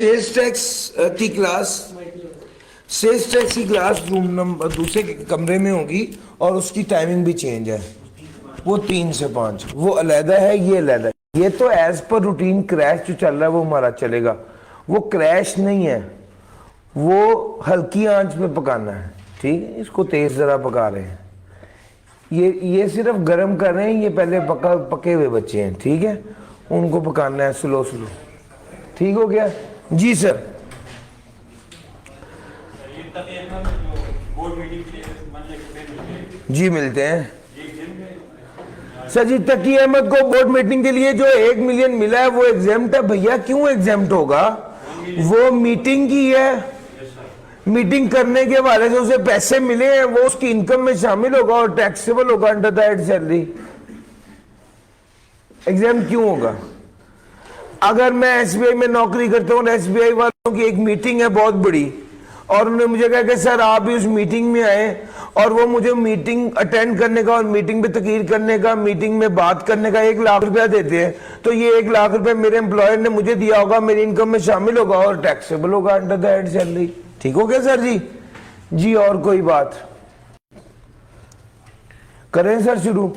Sales tax की class sales tax की class room number दूसरे कमरे में होगी और उसकी टाइमिंग भी चेंज है। वो 3 से 5 वो अलहदा है, ये अलहदा है। ये तो एज पर रूटीन क्रैश जो चल रहा है वो हमारा चलेगा। वो क्रैश नहीं है, वो हल्की आंच पे पकाना है। ठीक है, इसको तेज ज़रा पका रहे हैं। ये सिर्फ गर्म कर रहे हैं। ये पहले पके हुए बच्चे हैं, ठीक है, उनको पकाना है स्लो स्लो। ठीक हो गया जी सर। जी मिलते हैं सर जी। तकी अहमद को बोर्ड मीटिंग के लिए जो 1 मिलियन मिला है वो एग्जाम्ट है भैया। क्यों एग्जाम्ट होगा? वो मीटिंग की है, मीटिंग करने के हवाले से उसे पैसे मिले हैं, वो उसकी इनकम में शामिल होगा और टैक्सेबल होगा अंडर दैट सैलरी। एग्जाम क्यों होगा? अगर मैं एसबीआई में नौकरी करता हूँ, एसबीआई वालों की एक मीटिंग है बहुत बड़ी और उन्होंने मुझे कहा कि सर आप भी उस मीटिंग में आए, और वो मुझे मीटिंग अटेंड करने का और मीटिंग पे तकीर करने का, मीटिंग में बात करने का 1 लाख रुपया देते हैं, तो ये 1 लाख रुपया मेरे एम्प्लॉयर ने मुझे दिया होगा, मेरी इनकम में शामिल होगा और टैक्सेबल होगा अंडर दैट सैलरी। ठीक हो गया सर जी? जी और कोई बात? करें सर शुरू?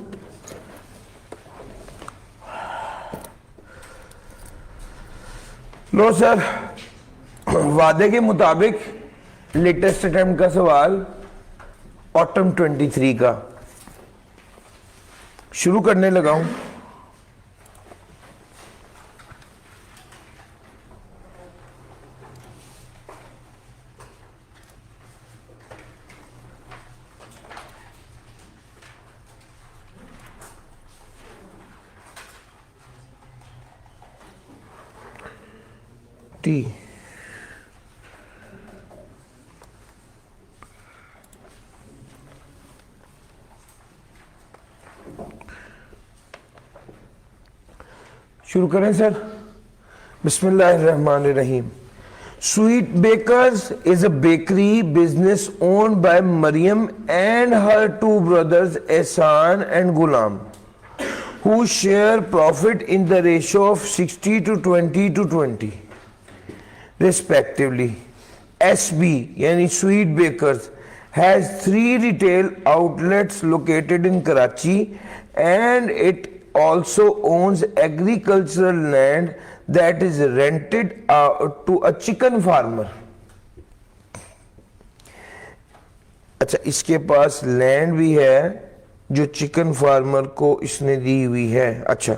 लो सर, वादे के मुताबिक लेटेस्ट अटेम्प्ट का सवाल ऑटम 23 का शुरू करने लगा हूं। टी शुरू करें सर। बिस्मिल्लाहिर्रहमानिर्रहीम। Sweet Bakers is a bakery business owned by Maryam and her 2 brothers Ehsan and Ghulam, who share profit in the ratio of 60 to 20 to 20 respectively. SB yani Sweet Bakers has 3 retail outlets located in Karachi, and it also owns agricultural land that is rented to a chicken farmer. अच्छा, इसके पास land भी है जो chicken farmer को इसने दी हुई है। अच्छा,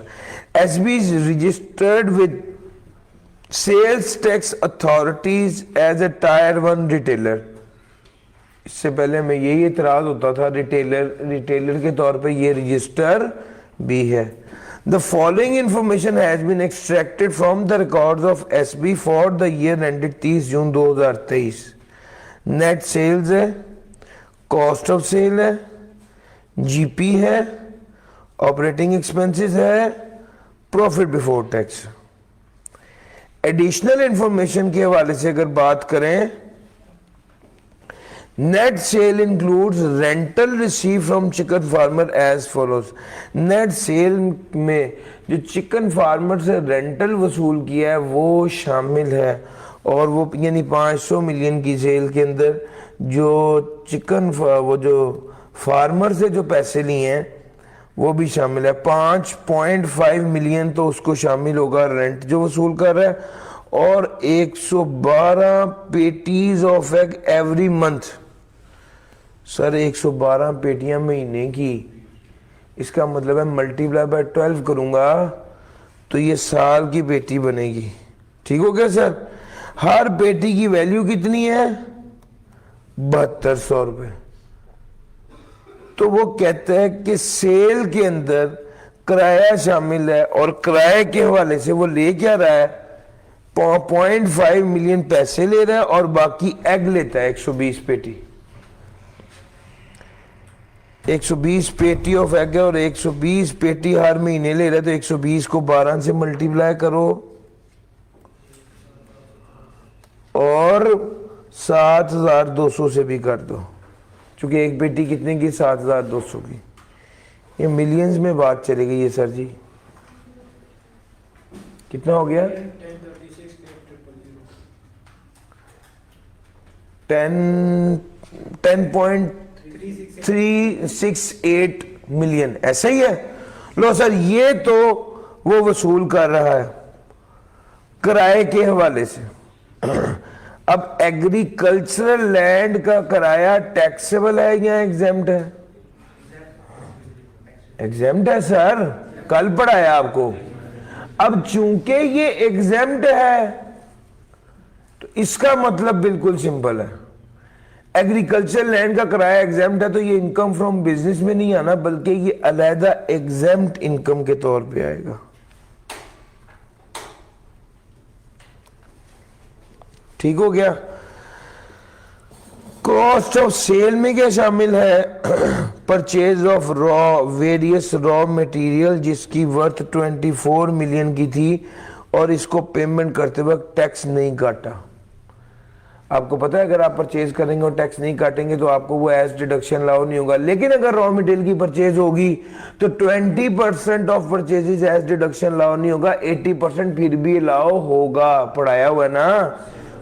SB is registered with sales tax authorities as a tier 1 retailer. इससे पहले में यही इतराज होता था, रिटेलर के तौर पे ये रजिस्टर भी है। The following information has been extracted from the records of SB for the year ended 30 June 2023। Net sales है, कॉस्ट ऑफ सेल है, जीपी है, ऑपरेटिंग एक्सपेंसेस है, profit before tax. Additional information के हवाले से अगर बात करें, net sale includes rental receive from chicken farmer as follows. Net sale में जो चिकन फार्मर से रेंटल वसूल किया है वो शामिल है, और वो यानी 500 मिलियन की सेल के अंदर जो वो जो फार्मर से जो पैसे लिए हैं वो भी शामिल है। 5.5 मिलियन तो उसको शामिल होगा रेंट जो वसूल कर रहा है, और 112 patties of egg every month. Sir 112 पेटियां महीने की, इसका मतलब है मल्टीप्लाई बाय 12 करूंगा तो ये साल की पेटी बनेगी। ठीक हो गया सर? हर पेटी की वैल्यू कितनी है? 7200 रुपए। तो वो कहता है कि सेल के अंदर किराया शामिल है, और किराए के हवाले से वो ले क्या रहा है? 0.5 मिलियन पैसे ले रहा है और बाकी एग लेता है 120 पेटी। 120 पेटी ऑफ एग है और 120 पेटी हर महीने ले रहा है, तो 120 को 12 से मल्टीप्लाई करो और 7200 से भी कर दो, क्योंकि एक पेटी कितने की? 7200 की। ये मिलियंस में बात चलेगी ये सर जी। कितना हो गया? 10.368 मिलियन, ऐसा ही है। लो सर, ये तो वो वसूल कर रहा है किराए के हवाले से। अब एग्रीकल्चरल लैंड का किराया टैक्सेबल है या एग्जेम्प्ट है? एग्जेम्प्ट है सर, कल पढ़ाया आपको। अब चूंकि ये एग्जेम्प्ट है तो इसका मतलब बिल्कुल सिंपल है, एग्रीकल्चर लैंड का किराया एग्जेम्प्ट है तो ये इनकम फ्रॉम बिजनेस में नहीं आना, बल्कि ये अलहदा एग्जेम्प्ट इनकम के तौर पे आएगा। ठीक हो गया। कॉस्ट ऑफ सेल में क्या शामिल है? Purchase of various raw material जिसकी वर्थ 24 मिलियन की थी और इसको पेमेंट करते वक्त टैक्स नहीं काटा। आपको पता है अगर आप परचेज करेंगे और टैक्स नहीं काटेंगे तो आपको वो एज डिडक्शन लाओ नहीं होगा, लेकिन अगर रॉ मटेरियल की परचेज होगी तो 20% ऑफ परचेजेस एज डिडक्शन लाओ नहीं होगा, 80% फिर भी लाओ होगा। पढ़ाया हुआ ना,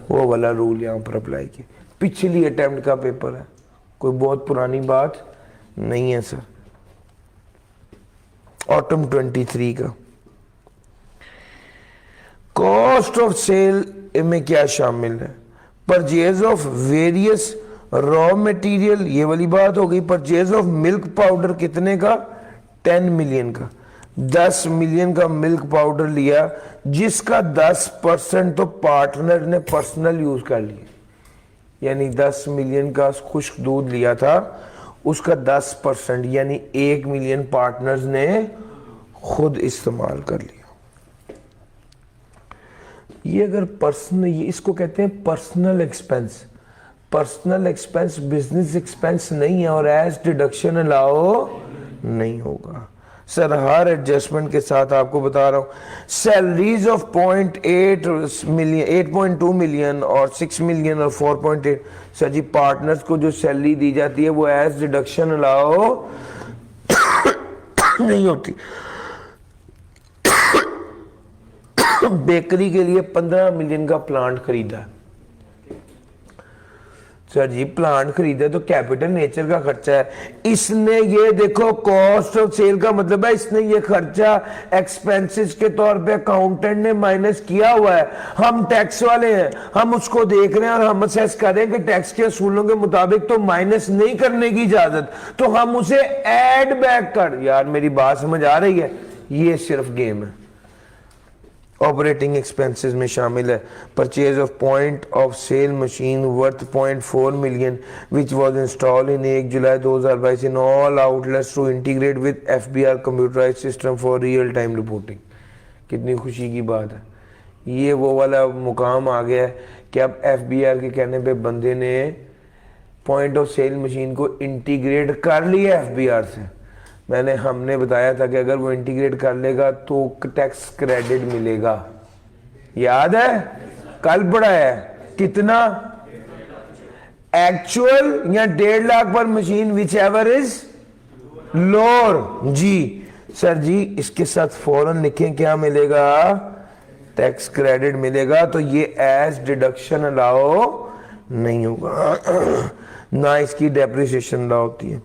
वो वाला रूल यहां पर अप्लाई किया। पिछली अटेम्प्ट का पेपर है, कोई बहुत पुरानी बात नहीं है सर। ऑटम 23 का। कॉस्ट ऑफ सेल में क्या शामिल है? Purchase of various raw material, ये वाली बात हो गई। परचेज ऑफ मिल्क पाउडर कितने का? 10 मिलियन का। 10 मिलियन का मिल्क पाउडर लिया जिसका 10% तो पार्टनर ने पर्सनल यूज कर लिया, यानी 10 मिलियन का खुश्क दूध लिया था, उसका 10% यानी 1 मिलियन पार्टनर्स ने खुद इस्तेमाल कर लिया। ये अगर पर्सनल, ये इसको कहते हैं personal expense. Personal expense business expense नहीं है और एज डिडक्शन अलाउ नहीं होगा। सर हर एडजस्टमेंट के साथ आपको बता रहा हूं। सैलरीज ऑफ 0.8 मिलियन, 8.2 मिलियन और 6 मिलियन और 4.8, सर जी पार्टनर्स को जो सैलरी दी जाती है वो एज डिडक्शन अलाउ नहीं होती। बेकरी के लिए 15 मिलियन का प्लांट खरीदा, सर जी प्लांट खरीदा तो कैपिटल नेचर का खर्चा है। इसने ये देखो कॉस्ट ऑफ सेल का मतलब है इसने ये खर्चा एक्सपेंसेस के तौर पे अकाउंटेंट ने माइनस किया हुआ है। हम टैक्स वाले हैं, हम उसको देख रहे हैं और हम असेस कर रहे हैं कि टैक्स के असूलों के मुताबिक तो माइनस नहीं करने की इजाजत, तो हम उसे ऐड बैक कर। यार मेरी बात समझ आ रही है? ये सिर्फ गेम है। ऑपरेटिंग एक्सपेंसेस में शामिल है purchase of point of sale machine worth 0.4 million which was installed in 1 July 2022 in all outlets to integrate with FBR computerised system for real time reporting. कितनी खुशी की बात है, ये वो वाला मुकाम आ गया है कि अब एफबीआर के कहने पे बंदे ने पॉइंट ऑफ सेल मशीन को इंटीग्रेट कर लिया एफबीआर से। हमने बताया था कि अगर वो इंटीग्रेट कर लेगा तो टैक्स क्रेडिट मिलेगा, याद है? कल पढ़ा है। कितना? एक्चुअल या 1.5 लाख पर machine, which ever is lower. जी सर जी इसके साथ फौरन लिखें क्या मिलेगा? टैक्स क्रेडिट मिलेगा। तो ये एज डिडक्शन अलाउ नहीं होगा, ना इसकी डेप्रिसिएशन अलाउ होती है।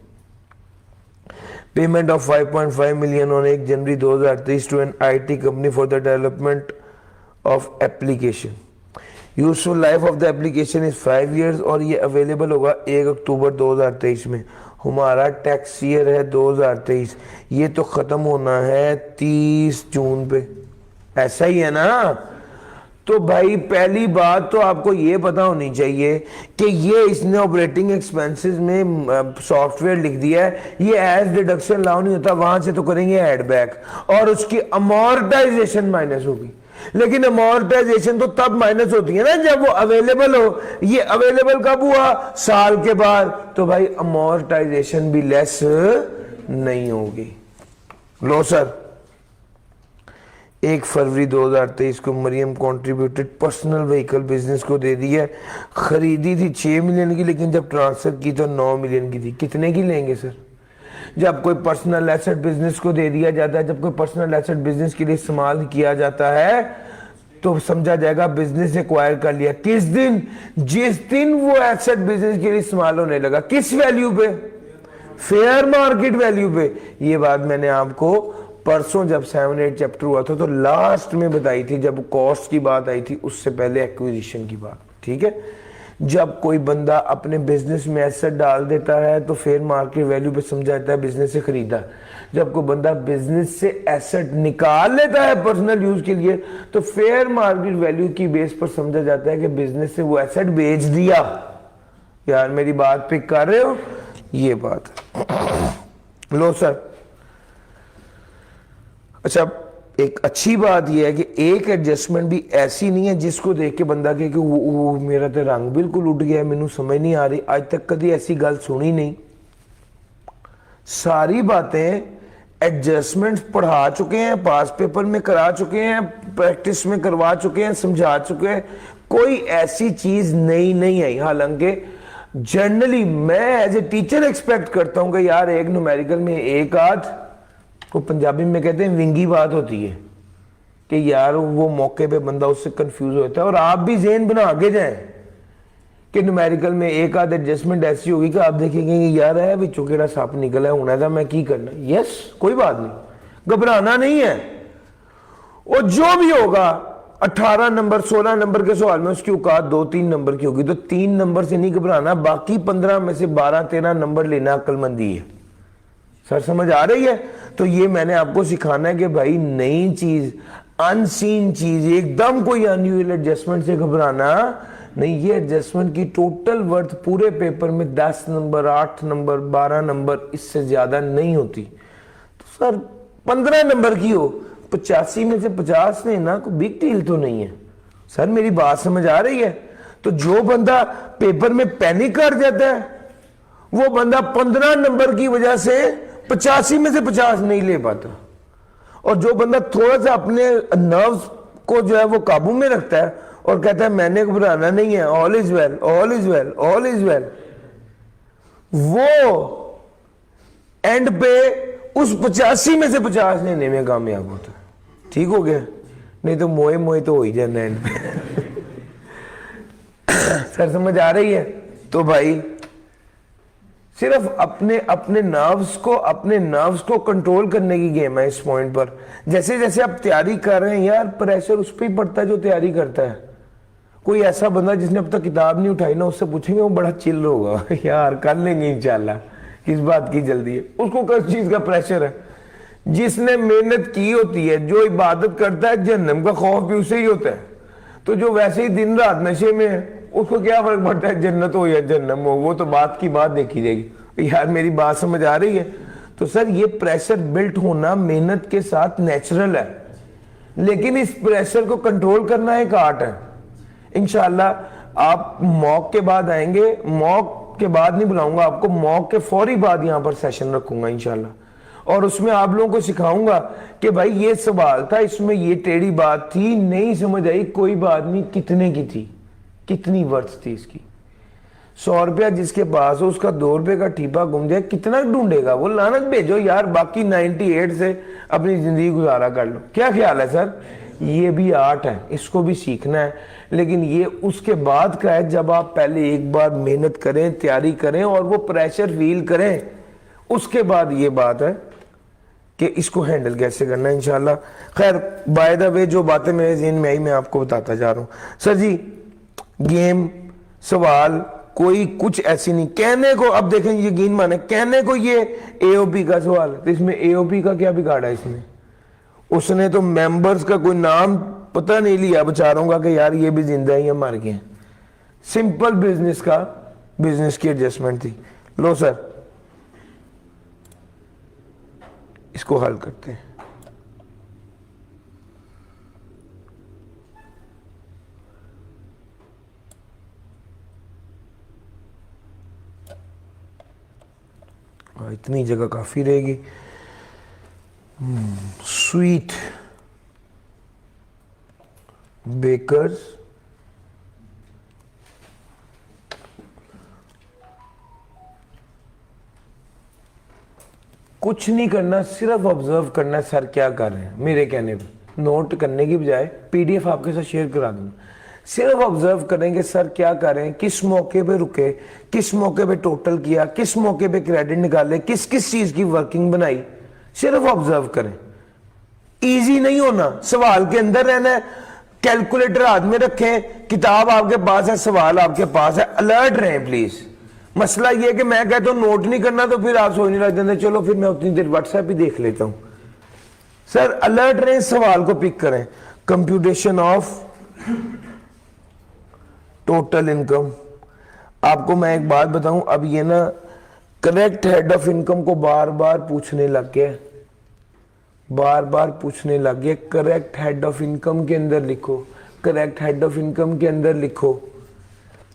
Payment of 5.5 million on 1 January 2023 to an IT company for the development of application. Useful life of the application is 5 years और ये अवेलेबल होगा 1 अक्टूबर 2023 में। हमारा टैक्स ईयर है 2023, ये तो खत्म होना है 30 जून पे, ऐसा ही है ना? तो भाई पहली बात तो आपको ये पता होनी चाहिए कि ये इसने ऑपरेटिंग एक्सपेंसेस में सॉफ्टवेयर लिख दिया है, ये एज डिडक्शन लाउ नहीं होता, वहां से तो करेंगे एड बैक और उसकी अमोर्टाइजेशन माइनस होगी। लेकिन अमोर्टाइजेशन तो तब माइनस होती है ना जब वो अवेलेबल हो। ये अवेलेबल कब हुआ? साल के बाद। तो भाई अमोर्टाइजेशन भी लेस नहीं होगी। लो सर 1 फरवरी 2023 को Mariam contributed personal vehicle business को दे दी है। खरीदी थी 6 मिलियन की, लेकिन जब ट्रांसफर की तो 9 मिलियन की थी। कितने की लेंगे सर? जब कोई पर्सनल एसेट बिजनेस को दे दिया जाता है, जब कोई पर्सनल एसेट बिजनेस के लिए इस्तेमाल किया जाता है तो समझा जाएगा बिजनेस एक्वायर कर लिया। किस दिन? जिस दिन वो एसेट बिजनेस के लिए इस्तेमाल होने लगा। किस वैल्यू पे? फेयर मार्केट वैल्यू पे। ये बात मैंने आपको परसों जब 7-8 चैप्टर हुआ था तो लास्ट में बताई थी, जब कॉस्ट की बात आई थी, उससे पहले एक्विजिशन की बात। ठीक है, जब कोई बंदा अपने बिजनेस में एसेट डाल देता है तो फेयर मार्केट वैल्यू पे समझा जाता है बिजनेस से खरीदा। जब कोई बंदा बिजनेस से एसेट निकाल लेता है पर्सनल यूज के लिए तो फेयर मार्केट वैल्यू की बेस पर समझा जाता है कि बिजनेस से वो एसेट बेच दिया। यार मेरी बात पिक कर रहे हो? ये बात लो सर। अच्छा, एक अच्छी बात यह है कि एक एडजस्टमेंट भी ऐसी नहीं है जिसको देख के बंदा कहे कि वो मेरा तो रंग बिल्कुल उठ गया, मैनू समझ नहीं आ रही। आज तक कभी ऐसी गल सुनी नहीं। सारी बातें एडजस्टमेंट पढ़ा चुके हैं, पास पेपर में करा चुके हैं, प्रैक्टिस में करवा चुके हैं, समझा चुके हैं। कोई ऐसी चीज नई नहीं आई। हालांकि जनरली मैं एज ए टीचर एक्सपेक्ट करता हूं कि यार एक न्यूमेरिकल में एक आध को पंजाबी में कहते हैं विंगी बात होती है कि यार वो मौके पे बंदा उससे कंफ्यूज होता है। और आप भी ज़हन बना के जाएं कि न्यूमेरिकल में एक आध एडजस्टमेंट ऐसी होगी कि आप देखेंगे कि यार है विचों केड़ा सप निकला है, होना था मैं की करना। यस, कोई बात नहीं, घबराना नहीं है। और जो भी होगा 18 नंबर 16 नंबर के सवाल में उसकी औकात 2-3 नंबर की होगी, तो 3 नंबर से नहीं घबराना, बाकी 15 में से 12-13 नंबर लेना अक्लमंदी है। सर समझ आ रही है? तो ये मैंने आपको सिखाना है कि भाई नई चीज, अनसीन चीज, एकदम कोई अनयूजुअल एडजस्टमेंट से घबराना नहीं। ये एडजस्टमेंट की टोटल वर्थ पूरे पेपर में 10 नंबर 8 नंबर 12 नंबर, इससे ज्यादा नहीं होती। तो सर 15 नंबर की हो, 85 में से 50 लेना कोई बिग डील तो नहीं है। सर मेरी बात समझ आ रही है? तो जो बंदा पेपर में पैनिक कर जाता है वो बंदा 15 नंबर की वजह से 85 में से 50 नहीं ले पाता। और जो बंदा थोड़ा सा अपने नर्व्स को जो है वो काबू में रखता है और कहता है मैंने घबराना नहीं है, all is well, all is well, all is well, वो एंड पे उस 85 में से 50 लेने में कामयाब होता है। ठीक हो गया? नहीं तो मोए मोए तो हो ही जाना एंड पे। सर समझ आ रही है? तो भाई सिर्फ अपने नर्व्स को कंट्रोल करने की गेम है इस पॉइंट पर। जैसे जैसे आप तैयारी कर रहे हैं यार, प्रेशर उस पर ही पड़ता है जो तैयारी करता है। कोई ऐसा बंदा जिसने अब तक किताब नहीं उठाई ना, उससे पूछेंगे वो बड़ा चिल होगा। यार कर लेंगे इंशाल्लाह, किस बात की जल्दी है। उसको किस चीज का प्रेशर है? जिसने मेहनत की होती है, जो इबादत करता है, जहन्नम का खौफ भी उसे ही होता है। तो जो वैसे ही दिन रात नशे में है उसको क्या फर्क पड़ता है जन्नत हो या जहन्नम हो? वो तो बात की बात देखी जाएगी। यार मेरी बात समझ आ रही है? तो सर ये प्रेशर बिल्ट होना मेहनत के साथ नेचुरल है, लेकिन इस प्रेशर को कंट्रोल करना एक आर्ट है। इंशाल्लाह आप मॉक के बाद आएंगे, मॉक के बाद नहीं बुलाऊंगा आपको, मॉक के फौरी बाद यहां पर सेशन रखूंगा इंशाल्लाह, और उसमें आप लोगों को सिखाऊंगा कि भाई ये सवाल था, इसमें ये टेढ़ी बात थी, नहीं समझ आई, कोई बात नहीं, कितने की थी, कितनी वर्थ थी इसकी। 100 रुपया जिसके पास हो उसका 2 रुपए का ठीपा गुम जाए, कितना ढूंढेगा वो? लानत भेजो यार, बाकी 98 से अपनी जिंदगी गुजारा कर लो। क्या ख्याल है सर? ये भी आर्ट है, इसको भी सीखना है, लेकिन ये उसके बाद का है जब आप पहले एक बार मेहनत करें, तैयारी करें और वो प्रेशर फील करें, उसके बाद ये बात है कि इसको हैंडल कैसे करना है इंशाल्लाह। खैर बाय द वे जो बातें मेरे ज़हन में आई मैं आपको बताता जा रहा हूँ। सर जी गेम सवाल कोई कुछ ऐसी नहीं कहने को, अब देखें यकीन माने कहने को ये एओपी का सवाल है, तो इसमें एओपी का क्या बिगाड़ा है इसमें? उसने तो मेंबर्स का कोई नाम पता नहीं लिया बेचारों का कि यार ये भी जिंदा है या मर गए। सिंपल बिजनेस की एडजस्टमेंट थी। लो सर इसको हल करते हैं। इतनी जगह काफी रहेगी। स्वीट बेकर्स कुछ नहीं करना, सिर्फ ऑब्जर्व करना सर क्या कर रहे हैं मेरे कहने पे। नोट करने की बजाय पीडीएफ आपके साथ शेयर करा दूंगा, सिर्फ ऑब्जर्व करेंगे सर क्या करें, किस मौके पे रुके, किस मौके पे टोटल किया, किस मौके पे क्रेडिट निकाले, किस किस चीज की वर्किंग बनाई, सिर्फ ऑब्जर्व करें। इजी नहीं होना, सवाल के अंदर रहना है, कैलकुलेटर हाथ में रखें, किताब आपके पास है, सवाल आपके पास है, अलर्ट रहें प्लीज। मसला ये है कि मैं कहता हूं नोट नहीं करना तो फिर आप सोचने लग जाते, चलो फिर मैं उतनी देर व्हाट्सएप ही देख लेता हूं। सर अलर्ट रहें, सवाल को पिक करें। Computation of total income. आपको मैं एक बात बताऊं, अब ये ना करेक्ट हेड ऑफ इनकम को बार बार पूछने लग गया, बार बार पूछने लग गया। करेक्ट हेड ऑफ इनकम के अंदर लिखो, करेक्ट हेड ऑफ इनकम के अंदर लिखो।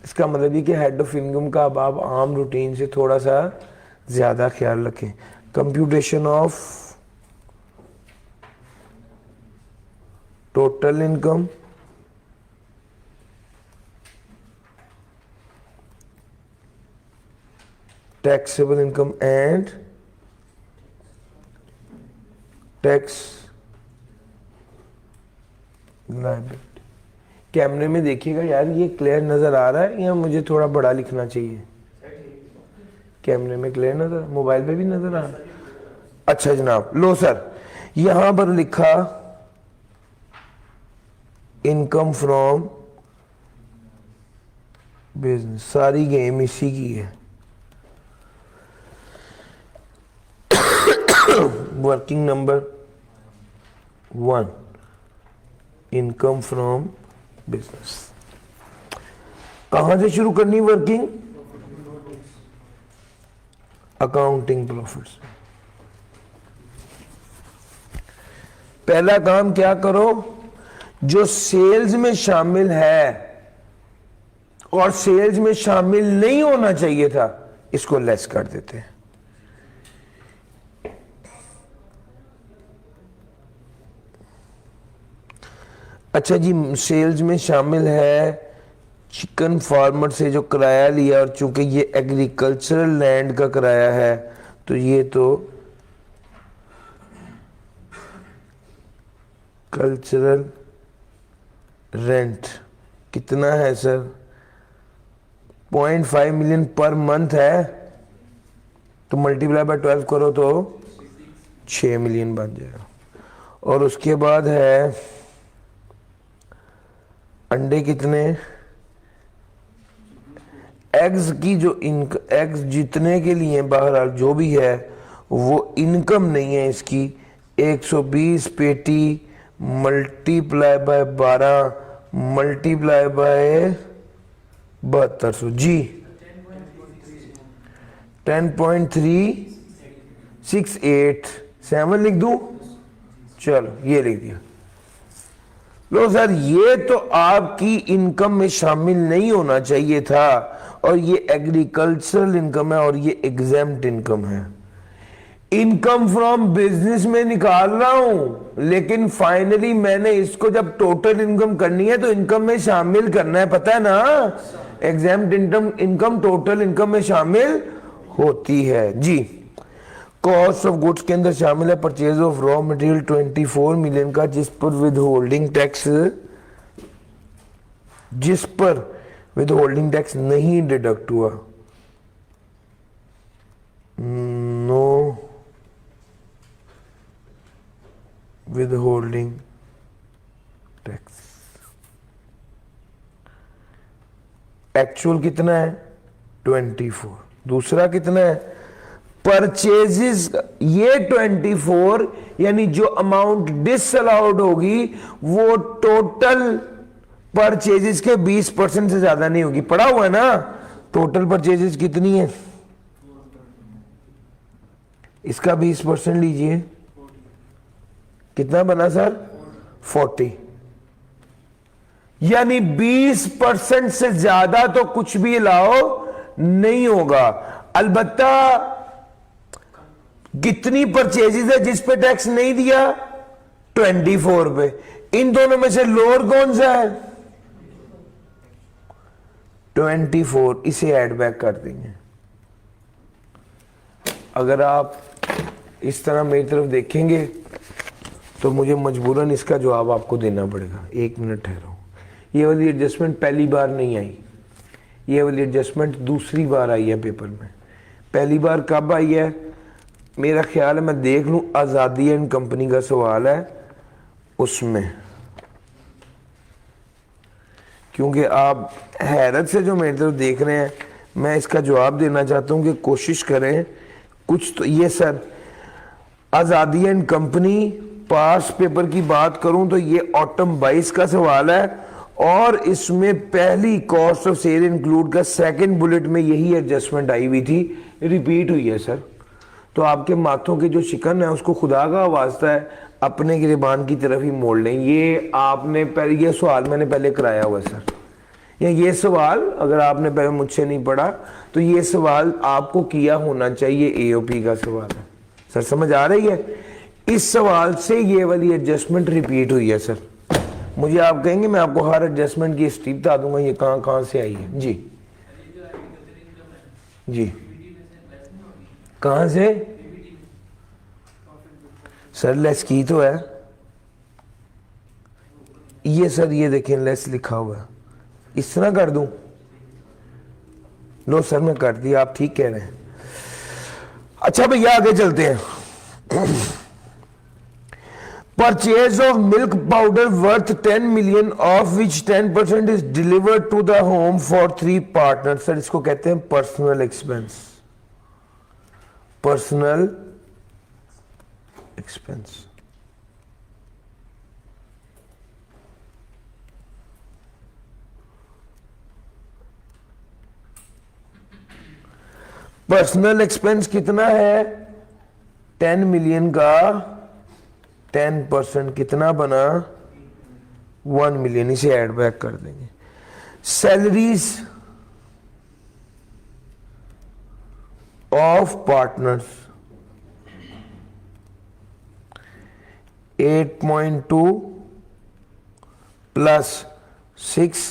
इसका मतलब ये कि हेड ऑफ इनकम का अब आप आम रूटीन से थोड़ा सा ज्यादा ख्याल रखें। Computation of total income, taxable income and tax liability. कैमरे में देखिएगा यार, ये क्लियर नजर आ रहा है या मुझे थोड़ा बड़ा लिखना चाहिए? कैमरे में क्लियर नजर, मोबाइल पे भी नजर आ रहा है? अच्छा जनाब, लो सर यहां पर लिखा इनकम फ्रॉम बिजनेस, सारी गेम इसी की है। Working number 1, income from business. कहां से शुरू करनी वर्किंग? Accounting profits. पहला काम क्या करो, जो सेल्स में शामिल है और सेल्स में शामिल नहीं होना चाहिए था, इसको लेस कर देते हैं। अच्छा जी, सेल्स में शामिल है चिकन फार्मर से जो किराया लिया, और चूंकि ये एग्रीकल्चरल लैंड का किराया है तो ये तो कल्चरल रेंट कितना है सर? 0.5 मिलियन पर मंथ है, तो मल्टीप्लाई बाय 12 करो तो 6 मिलियन बन जाएगा। और उसके बाद है अंडे कितने, एग्स की जो एग्स जितने के लिए बहरहाल जो भी है वो इनकम नहीं है इसकी। 120 पेटी मल्टीप्लाई बाय 12 मल्टीप्लाई बाय 7200 जी 10.368 लिख दूं? चलो ये लिख दिया। लो सर, ये तो आपकी इनकम में शामिल नहीं होना चाहिए था, और ये एग्रीकल्चरल इनकम है और ये एग्जेम्प्ट इनकम है। इनकम फ्रॉम बिजनेस में निकाल रहा हूं, लेकिन फाइनली मैंने इसको जब टोटल इनकम करनी है तो इनकम में शामिल करना है, पता है ना? एग्जेम्प्ट इनकम टोटल इनकम में शामिल होती है जी। कॉस्ट ऑफ गुड्स के अंदर शामिल है purchase of raw material 24 million का, जिस पर विद होल्डिंग टैक्स नहीं डिडक्ट हुआ। Know with holding tax. Actual कितना है? 24। दूसरा कितना है? परचेजेस, ये 24 यानी जो अमाउंट डिसअलाउड होगी वो टोटल परचेजेस के 20% से ज्यादा नहीं होगी। पड़ा हुआ है ना? टोटल परचेजेस कितनी है? इसका 20% लीजिए, कितना बना सर? 40। यानी 20% से ज्यादा तो कुछ भी लाओ नहीं होगा। अलबत्ता कितनी परचेजेस है जिस पे टैक्स नहीं दिया? 24 पे। इन दोनों में से लोअर कौन सा है? 24। इसे ऐड बैक कर देंगे। अगर आप इस तरह मेरी तरफ देखेंगे तो मुझे मजबूरन इसका जवाब आपको देना पड़ेगा। 1 मिनट ठहरो। ये वाली एडजस्टमेंट पहली बार नहीं आई, ये वाली एडजस्टमेंट दूसरी बार आई है पेपर में। पहली बार कब आई है मेरा ख्याल है, मैं देख लूं, आज़ादी एंड कंपनी का सवाल है उसमें, क्योंकि आप हैरत से जो मेरी तरफ देख रहे हैं, मैं इसका जवाब देना चाहता हूं कि कोशिश करें कुछ तो। ये सर आज़ादी एंड कंपनी पास पेपर की बात करूं तो ये ऑटम 22 का सवाल है, और इसमें पहली कॉस्ट ऑफ सेल इंक्लूड का सेकंड बुलेट में यही एडजस्टमेंट आई हुई थी, रिपीट हुई है सर। तो आपके माथों की जो शिकन है उसको खुदा का वास्ता है अपने गिरबान की तरफ ही मोड़ लें। ये आपने पहले, ये सवाल मैंने पहले कराया हुआ है सर, या ये सवाल अगर आपने पहले मुझसे नहीं पढ़ा तो ये सवाल आपको किया होना चाहिए, एओपी का सवाल है सर, समझ आ रही है? इस सवाल से ये वाली एडजस्टमेंट रिपीट हुई है सर। मुझे आप कहेंगे मैं आपको हर एडजस्टमेंट की हिस्ट्री बता दूंगा ये कहां कहां से आई है। जी जी, कहां से सर? लेस की तो है ये सर, ये देखें लेस लिखा हुआ है, इस तरह कर दूं? लो सर मैं कर दिया, आप ठीक कह रहे हैं। अच्छा भैया आगे चलते हैं। Purchase of milk powder worth 10 million of which 10% is delivered to the home for 3 partner. Sir इसको कहते हैं personal expense, personal expense. Personal expense कितना है? 10 मिलियन का 10% कितना बना? 1 मिलियन। इसे ऐड बैक कर देंगे। Salaries of partners 8.2 plus 6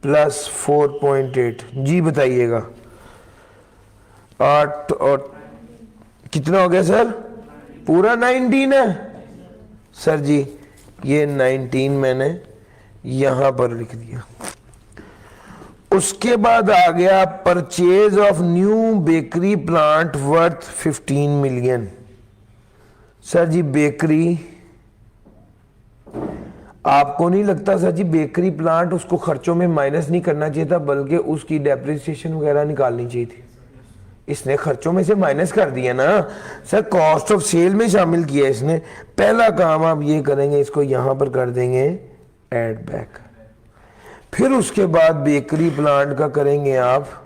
plus 4.8। जी बताइएगा 8 और कितना हो गया सर? पूरा 19 है सर जी। ये 19 मैंने यहां पर लिख दिया। उसके बाद आ गया purchase of new bakery plant worth 15 million. Sir ji bakery, आपको नहीं लगता सर जी बेकरी प्लांट उसको खर्चों में माइनस नहीं करना चाहिए था, बल्कि उसकी डेप्रिसिएशन वगैरह निकालनी चाहिए थी? इसने खर्चों में से माइनस कर दिया ना सर, कॉस्ट ऑफ सेल में शामिल किया इसने। पहला काम आप ये करेंगे, इसको यहां पर कर देंगे ऐड बैक। फिर उसके बाद बेकरी प्लांट का करेंगे आप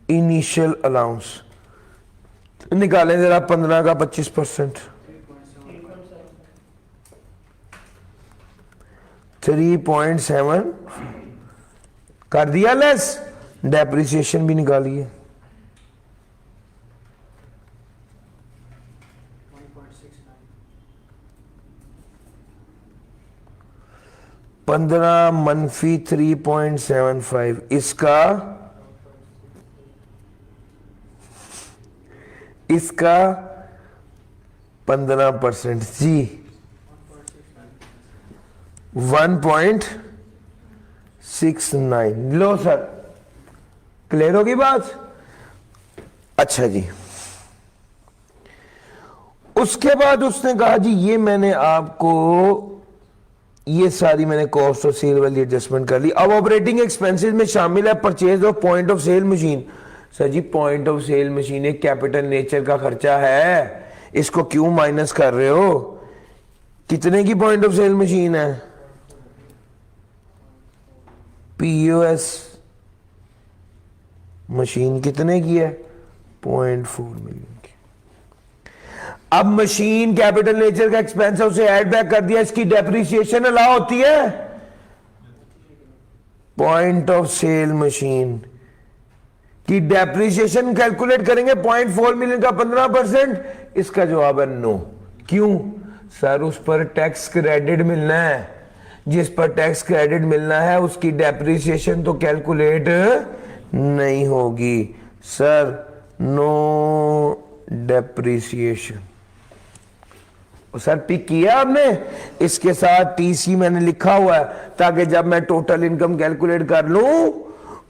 इनिशियल अलाउंस, निकालें जरा 15 का 25%। 3.7 कर दिया लेस, डेप्रिसिएशन भी निकालिए। 15 मनफी 3.75, इसका 15% जी 1.69। लो सर क्लियर होगी बात? अच्छा जी, उसके बाद उसने कहा जी ये मैंने आपको ये सारी मैंने कॉस्ट ऑफ सेल वाली एडजस्टमेंट कर ली। अब ऑपरेटिंग एक्सपेंसेस में शामिल है purchase of point of sale machine. Sir ji point of sale machine एक कैपिटल नेचर का खर्चा है, इसको क्यों माइनस कर रहे हो? कितने की पॉइंट ऑफ सेल मशीन है? पीओएस मशीन कितने की है? 0.4 मिलियन की। अब मशीन कैपिटल नेचर का एक्सपेंस है, उसे ऐड बैक कर दिया, इसकी डेप्रिसिएशन अलाउ होती है? पॉइंट ऑफ सेल मशीन की डेप्रिसिएशन कैलकुलेट करेंगे 0.4 मिलियन का 15%। इसका जवाब है नो। क्यों सर? उस पर टैक्स क्रेडिट मिलना है, जिस पर टैक्स क्रेडिट मिलना है उसकी डेप्रिसिएशन तो कैलकुलेट नहीं होगी। Sir no depreciation. Sir pick किया आपने, इसके साथ टीसी मैंने लिखा हुआ है ताकि जब मैं टोटल इनकम कैलकुलेट कर लूं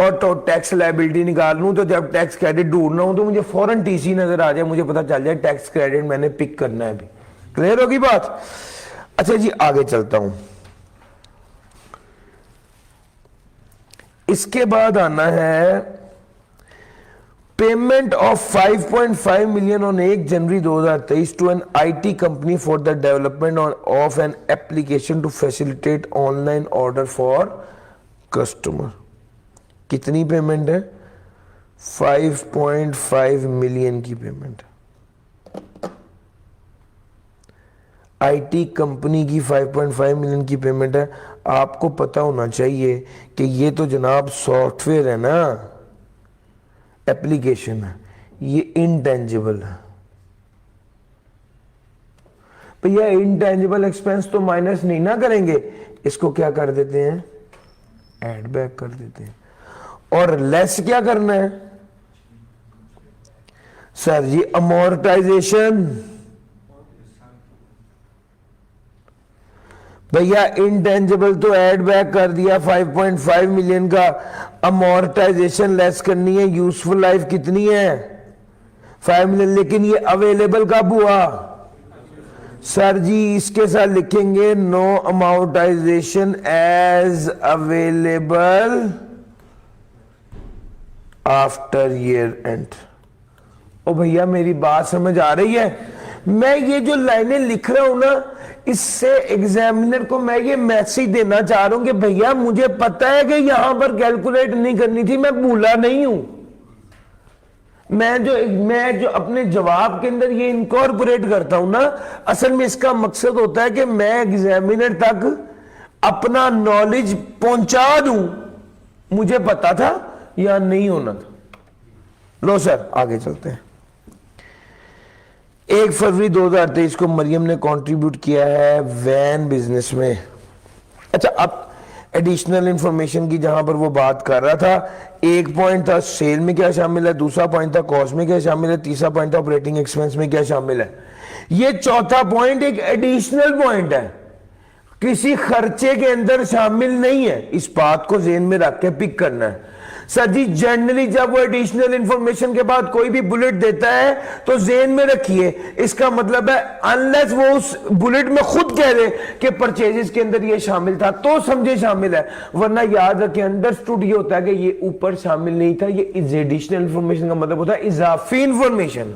और तो टैक्स लायबिलिटी निकाल लूं तो जब टैक्स क्रेडिट ढूंढना हो तो मुझे फौरन टीसी नजर आ जाए, मुझे पता चल जाए टैक्स क्रेडिट मैंने पिक करना है। अभी क्लियर होगी बात? अच्छा जी आगे चलता हूं। इसके बाद आना है payment of 5.5 million on 1 January 2023 to an IT company for the development of an application to facilitate online order for customer। कितनी पेमेंट है? 5.5 million की पेमेंट। आईटी कंपनी की 5.5 million की पेमेंट है। आपको पता होना चाहिए कि ये तो जनाब सॉफ्टवेयर है ना, एप्लीकेशन है, ये इंटेंजिबल है। भैया इंटेंजिबल एक्सपेंस तो माइनस नहीं ना करेंगे, इसको क्या कर देते हैं? ऐड बैक कर देते हैं। और लेस क्या करना है सर जी? अमोर्टाइजेशन। भैया इंटेंजिबल तो ऐड बैक कर दिया 5.5 million का, अमोर्टाइजेशन लेस करनी है। यूजफुल लाइफ कितनी है? 5 million। लेकिन ये अवेलेबल कब हुआ सर जी? इसके साथ लिखेंगे no amortisation as available after year end. ओ भैया मेरी बात समझ आ रही है? मैं ये जो लाइनें लिख रहा हूं ना, इससे एग्जामिनर को मैं ये मैसेज देना चाह रहा हूं कि भैया मुझे पता है कि यहां पर कैलकुलेट नहीं करनी थी, मैं भूला नहीं हूं। मैं जो अपने जवाब के अंदर ये इनकॉर्पोरेट करता हूं ना, असल में इसका मकसद होता है कि मैं एग्जामिनर तक अपना नॉलेज पहुंचा दूं। मुझे पता था या नहीं होना था। लो सर आगे चलते हैं। 1 फरवरी 2023 को मरियम ने कंट्रीब्यूट किया है वैन बिजनेस में। अच्छा अब एडिशनल इंफॉर्मेशन की जहां पर वो बात कर रहा था, एक पॉइंट था सेल में क्या शामिल है, दूसरा पॉइंट था कॉस्ट में क्या शामिल है, तीसरा पॉइंट था ऑपरेटिंग एक्सपेंस में क्या शामिल है। ये चौथा पॉइंट एक एडिशनल पॉइंट है, किसी खर्चे के अंदर शामिल नहीं है। इस बात को जेहन में रख के पिक करना है। सर जी जनरली जब वो एडिशनल इंफॉर्मेशन के बाद कोई भी बुलेट देता है तो जेहन में रखिए, इसका मतलब है अनलेस वो उस बुलेट में खुद कह दे कि परचेजेस के अंदर ये शामिल था तो समझे शामिल है, वरना याद रखें अंडरस्टूड ये होता है कि ये ऊपर शामिल नहीं था। ये एडिशनल इंफॉर्मेशन का मतलब होता है इजाफी इंफॉर्मेशन।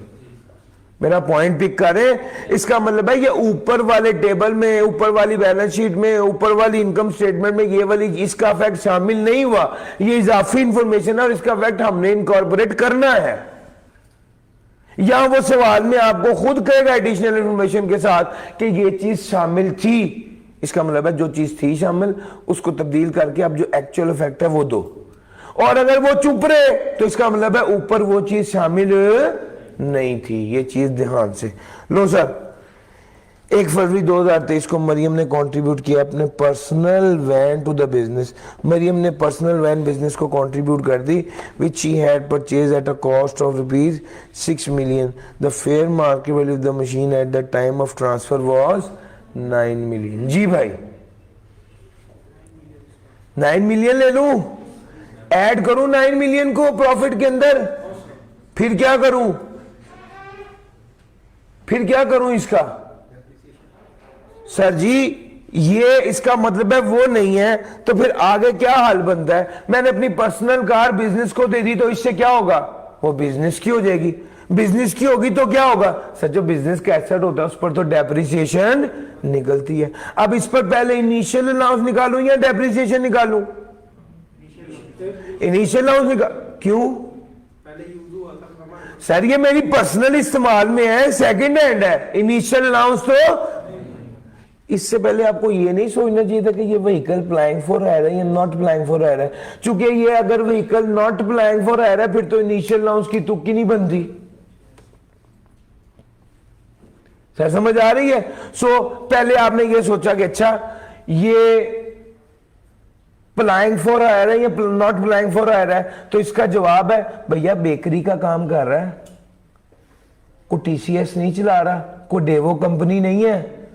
मेरा पॉइंट पिक करें, इसका मतलब है ये ऊपर वाले टेबल में, ऊपर वाली बैलेंस शीट में, ऊपर वाली इनकम स्टेटमेंट में ये वाली इसका फैक्ट शामिल नहीं हुआ। ये इजाफी इंफॉर्मेशन है और इसका फैक्ट हमने इनकॉर्पोरेट करना है। यहां वो सवाल में आपको खुद कहेगा एडिशनल इंफॉर्मेशन के साथ कि ये चीज शामिल थी। इसका मतलब है जो चीज थी शामिल उसको तब्दील करके अब जो एक्चुअल इफेक्ट है वो दो। और अगर वो चुप रहे तो इसका मतलब है ऊपर वो चीज शामिल नहीं थी। ये चीज ध्यान से लो सर। 1 फरवरी 2023 को मरियम ने कंट्रीब्यूट किया अपने personal van to the business. Maryam ने पर्सनल वैन बिजनेस को कंट्रीब्यूट कर दी which she had purchase at a cost of ₹6 million। The fair market value of the machine at the time of transfer was 9 million। जी भाई 9 million ले लूं, add करूं 9 million को प्रॉफिट के अंदर, फिर क्या करूं? फिर क्या करूं इसका? सर जी ये इसका मतलब है वो नहीं है, तो फिर आगे क्या हाल बनता है? मैंने अपनी पर्सनल कार बिजनेस को दे दी तो इससे क्या होगा? वो बिजनेस की हो जाएगी। बिजनेस की होगी तो क्या होगा? सर जो बिजनेस का एसेट होता है उस पर तो डेप्रिसिएशन निकलती है। अब इस पर पहले इनिशियल अलाउंस निकालूं या डेप्रिसिएशन निकालूं? इनिशियल अलाउंस निकाल। क्यों सर? ये मेरी पर्सनल इस्तेमाल में है, सेकंड हैंड है। इनिशियल अलाउंस तो इससे पहले आपको ये नहीं सोचना चाहिए था कि ये व्हीकल अप्लाइंग फॉर हायर है या नॉट अप्लाइंग फॉर हायर है। चूंकि ये अगर vehicle not applying for hire है फिर तो इनिशियल अलाउंस की तुक्की नहीं बनती। सर समझ आ रही है? पहले आपने ये सोचा कि अच्छा ये अप्लाइंग फॉर हायर है या नॉट अप्लाइंग फॉर हायर है, तो इसका जवाब है भैया बेकरी का काम कर रहा है को टीसीएस नहीं चला रहा, को डेवो कंपनी नहीं है।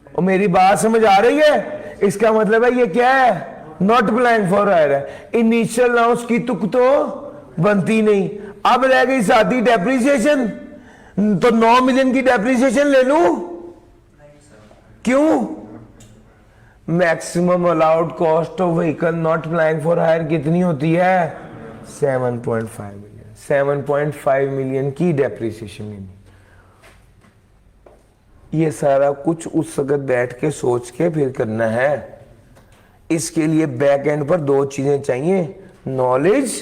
और मेरी बात समझ आ रही है? इसका मतलब है ये क्या है, नॉट अप्लाइंग फॉर हायर है। इनिशियल अलाउंस की तुक तो बनती नहीं। अब रह गई सादी डेप्रिसिएशन, तो 9 मिलियन की डेप्रिसिएशन ले लूं? क्यों? Maximum allowed cost of vehicle not applying for hire कितनी होती है? 7.5 मिलियन। 7.5 मिलियन की डेप्रिसिएशन लेनी। ये सारा कुछ उस वक्त बैठ के सोच के फिर करना है। इसके लिए बैक एंड पर 2 चीजें चाहिए, नॉलेज,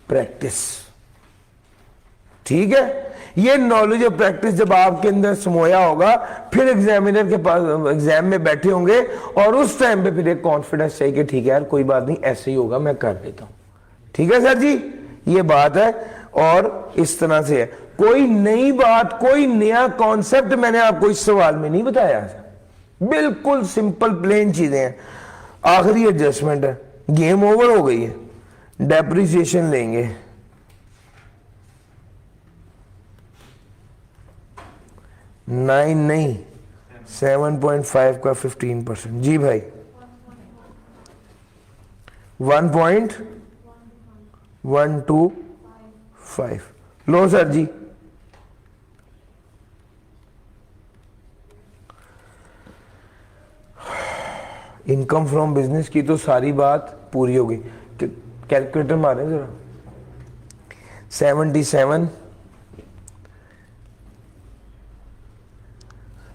प्रैक्टिस। ठीक है? ये नॉलेज और प्रैक्टिस जब आपके अंदर समोया होगा, फिर एग्जामिनर के पास एग्जाम में बैठे होंगे और उस टाइम पे फिर एक कॉन्फिडेंस चाहिए कि ठीक है यार कोई बात नहीं, ऐसे ही होगा, मैं कर लेता हूं। ठीक है सर जी, ये बात है। और इस तरह से है, कोई नई बात, कोई नया कॉन्सेप्ट मैंने आपको इस सवाल में नहीं बताया। बिल्कुल सिंपल प्लेन चीजें हैं। आखिरी एडजस्टमेंट है, गेम ओवर हो गई है। डेप्रिसिएशन लेंगे, नाइन नहीं 7.5 का 15%। जी भाई 1.125। लो सर जी, इनकम फ्रॉम बिजनेस की तो सारी बात पूरी हो गई। कैलकुलेटर मारे जरा। 77।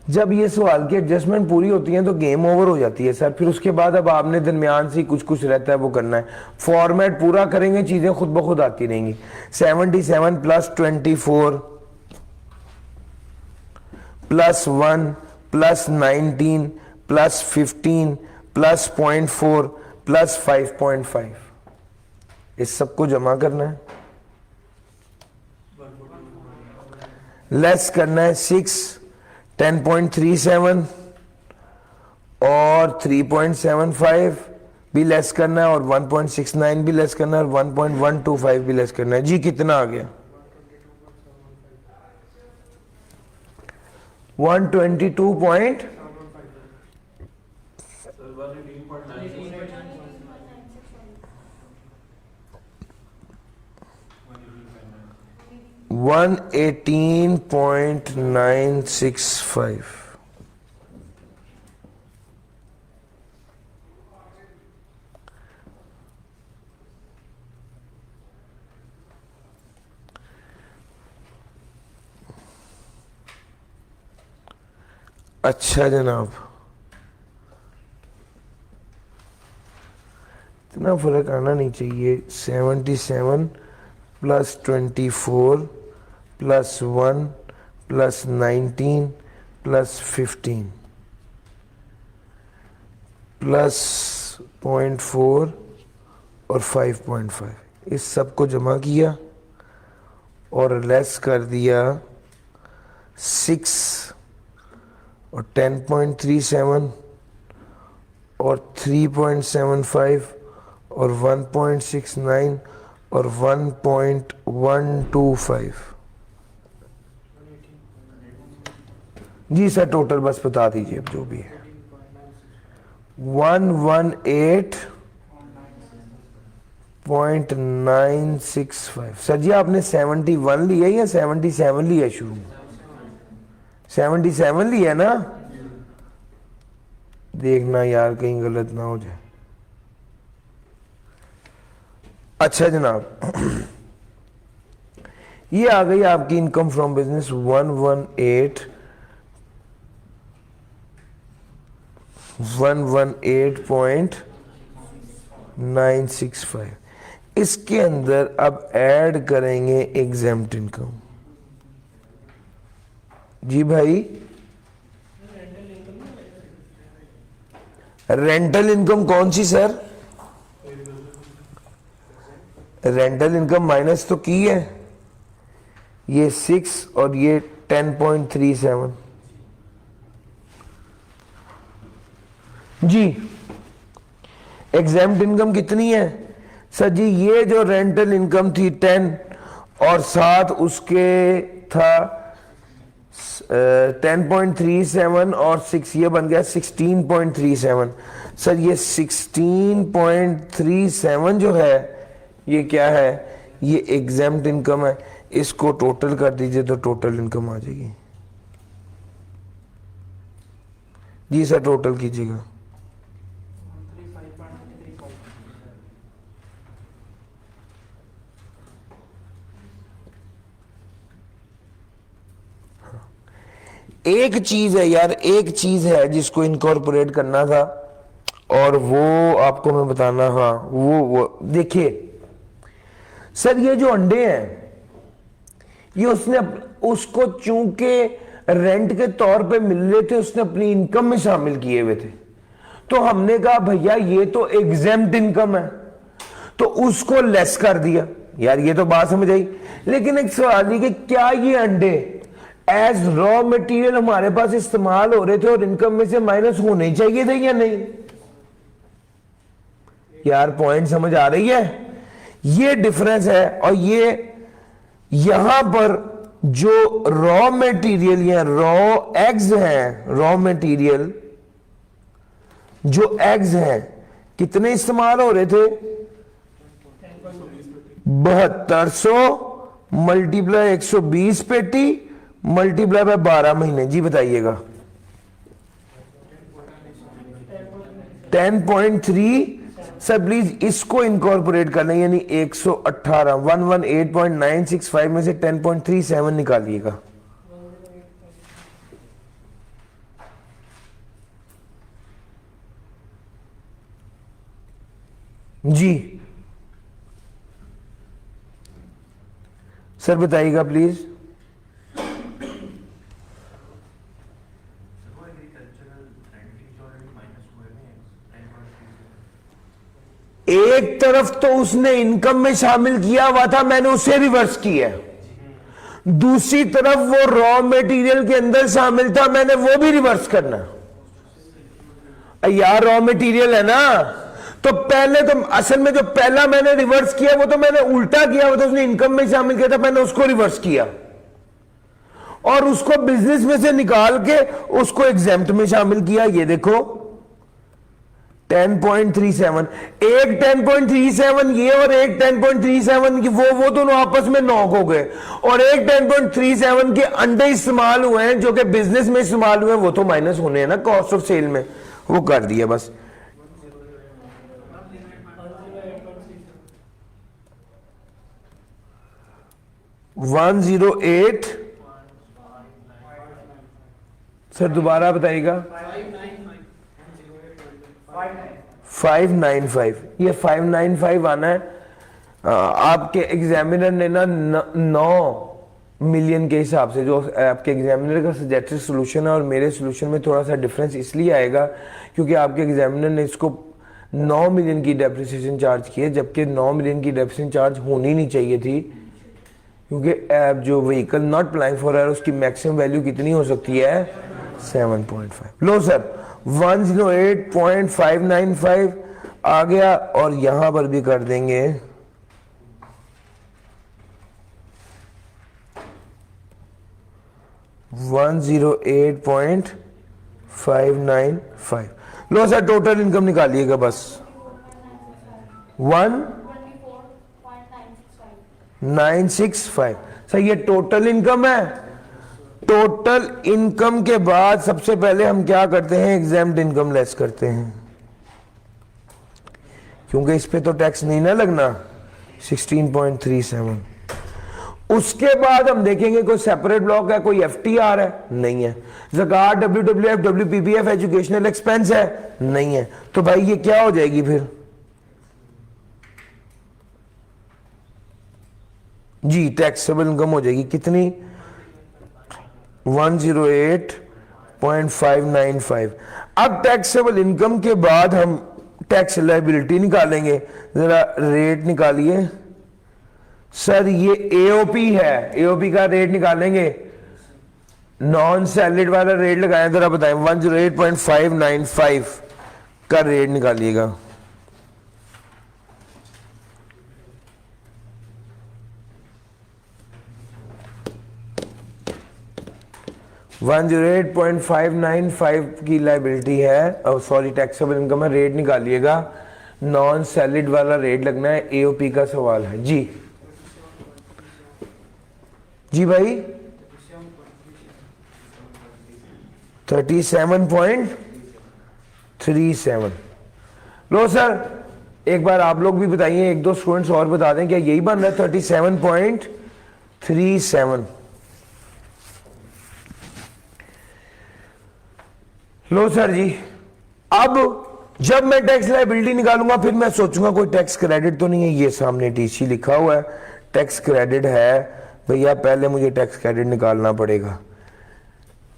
जब ये सवाल की एडजस्टमेंट पूरी होती है तो गेम ओवर हो जाती है सर। फिर उसके बाद अब आपने दरमियान से कुछ कुछ रहता है वो करना है। फॉर्मेट पूरा करेंगे, चीजें खुद ब खुद आती रहेंगी। 77 plus 24 plus 1 plus 19 plus 15 plus 0.4 plus 5.5, इस सबको जमा करना है। लेस करना है 6, 10.37 और 3.75 भी लेस करना है, और 1.69 भी लेस करना है, और 1.125 भी लेस करना है। जी कितना आ गया? 122. 118.965। अच्छा जनाब, इतना फर्क आना नहीं चाहिए। 77 plus 24 plus 1 plus 19 plus 15 plus 0.4 और 5.5, इस सब को जमा किया और लेस कर दिया 6 और 10.37 और 3.75 और 1.69 और 1.125। जी सर टोटल बस बता दीजिए अब जो भी है। 118.965। सर जी आपने 71 लिया या 77 लिया? शुरू में 77 लिया ना? देखना यार कहीं गलत ना हो जाए। अच्छा जनाब, ये आ गई आपकी इनकम फ्रॉम बिजनेस 118.965। इसके अंदर अब ऐड करेंगे एग्जेम्प्ट इनकम। जी भाई रेंटल इनकम कौन सी सर? रेंटल इनकम माइनस तो की है, ये 6 और ये 10.37। जी एग्जेम्प्ट इनकम कितनी है सर जी? ये जो रेंटल इनकम थी 10 और साथ उसके था 10.37 और 6, ये बन गया 16.37। सर ये 16.37 जो है ये क्या है, ये एग्जाम्प्ट इनकम है। इसको टोटल कर दीजिए तो टोटल इनकम आ जाएगी। जी सर टोटल कीजिएगा। एक चीज है यार, एक चीज है जिसको इनकॉर्पोरेट करना था और वो आपको मैं बताना, हाँ वो देखिए सर, ये जो अंडे हैं ये उसने उसको चूंकि रेंट के तौर पे मिल रहे थे, उसने अपनी इनकम में शामिल किए हुए थे। तो हमने कहा भैया ये तो एग्जेम्प्ट इनकम है, तो उसको लेस कर दिया। यार ये तो बात समझ आई। लेकिन एक सवाल है कि क्या ये अंडे एज रॉ मटेरियल हमारे पास इस्तेमाल हो रहे थे और इनकम में से माइनस होने चाहिए थे या नहीं? यार पॉइंट समझ आ रही है? ये डिफरेंस है। और ये यहां पर जो रॉ मटेरियल या रॉ एग्स हैं, रॉ मटेरियल जो एग्स हैं कितने इस्तेमाल हो रहे थे? 7200 मल्टीप्लाई 120 पेटी मल्टीप्लाई बाय 12 महीने। जी बताइएगा। 10.3। सर प्लीज इसको इनकॉर्पोरेट करना, यानी 118 118.965 में से 10.37 निकालिएगा। जी सर बताइएगा प्लीज। एक तरफ तो उसने इनकम में शामिल किया हुआ था, मैंने उसे रिवर्स किया। दूसरी तरफ वो रॉ मटेरियल के अंदर शामिल था, मैंने वो भी रिवर्स करना। यार रॉ मटेरियल है ना, तो पहले तो असल में जो पहला मैंने रिवर्स किया वो तो मैंने उल्टा किया, वो तो उसने इनकम में शामिल किया था, मैंने उसको रिवर्स किया और उसको बिजनेस में से निकाल के उसको एग्जेम्प्ट में शामिल किया। ये देखो 10.37, एक 10.37 ये और एक 10.37 की वो दोनों आपस में नॉक हो गए, और एक 10.37 के अंडे इस्तेमाल हुए हैं जो कि बिजनेस में इस्तेमाल हुए हैं, वो तो माइनस होने हैं ना कॉस्ट ऑफ सेल में, वो कर दिया बस। वन 108। सर दोबारा बताइएगा। 595। ये 595 आना है। आपके एग्जामिनर ने ना 9 मिलियन के हिसाब से, जो आपके एग्जामिनर का सजेस्टेड सोल्यूशन है और मेरे सोल्यूशन में थोड़ा सा डिफरेंस इसलिए आएगा क्योंकि आपके एग्जामिनर ने इसको 9 मिलियन की डेप्रिसिएशन चार्ज की है, जबकि 9 मिलियन की डेप्रिसिएशन चार्ज होनी नहीं चाहिए थी, क्योंकि जो व्हीकल नॉट अप्लाइंग फॉर है उसकी मैक्सिमम वैल्यू कितनी हो सकती है? 7.5। लो सर 108.595 आ गया, और यहां पर भी कर देंगे 108.595। लो सर टोटल इनकम निकालिएगा बस। 1965। सर ये टोटल इनकम है। टोटल इनकम के बाद सबसे पहले हम क्या करते हैं? एग्जाम्प्ट इनकम लेस करते हैं, क्योंकि इस पे तो टैक्स नहीं ना लगना। 16.37। उसके बाद हम देखेंगे कोई सेपरेट ब्लॉक है, कोई एफटीआर है? नहीं है। ज़कात, डब्ल्यूडब्ल्यूएफ, डब्ल्यूपीपीएफ, एजुकेशनल एक्सपेंस है? नहीं है। तो भाई ये क्या हो जाएगी फिर? जी टैक्सेबल इनकम हो जाएगी कितनी? 108.595। अब टैक्सेबल इनकम के बाद हम टैक्स लायबिलिटी निकालेंगे। जरा रेट निकालिए। सर ये एओपी है, एओपी का रेट निकालेंगे। नॉन सैलरीड वाला रेट लगाएं, जरा बताएं। 108.595 का रेट निकालिएगा। 108.595 की लाइबिलिटी है, सॉरी टैक्सेबल इनकम है। रेट निकालिएगा, नॉन सैलिड वाला रेट लगना है, एओपी का सवाल है जी। जी भाई 37.37। लो सर एक बार आप लोग भी बताइए, एक दो स्टूडेंट्स और बता दें क्या यही बन रहा है 37.37। लो सर जी, अब जब मैं टैक्स लायबिलिटी निकालूंगा फिर मैं सोचूंगा कोई टैक्स क्रेडिट तो नहीं है। ये सामने टीसी लिखा हुआ है, टैक्स क्रेडिट है भैया, पहले मुझे टैक्स क्रेडिट निकालना पड़ेगा।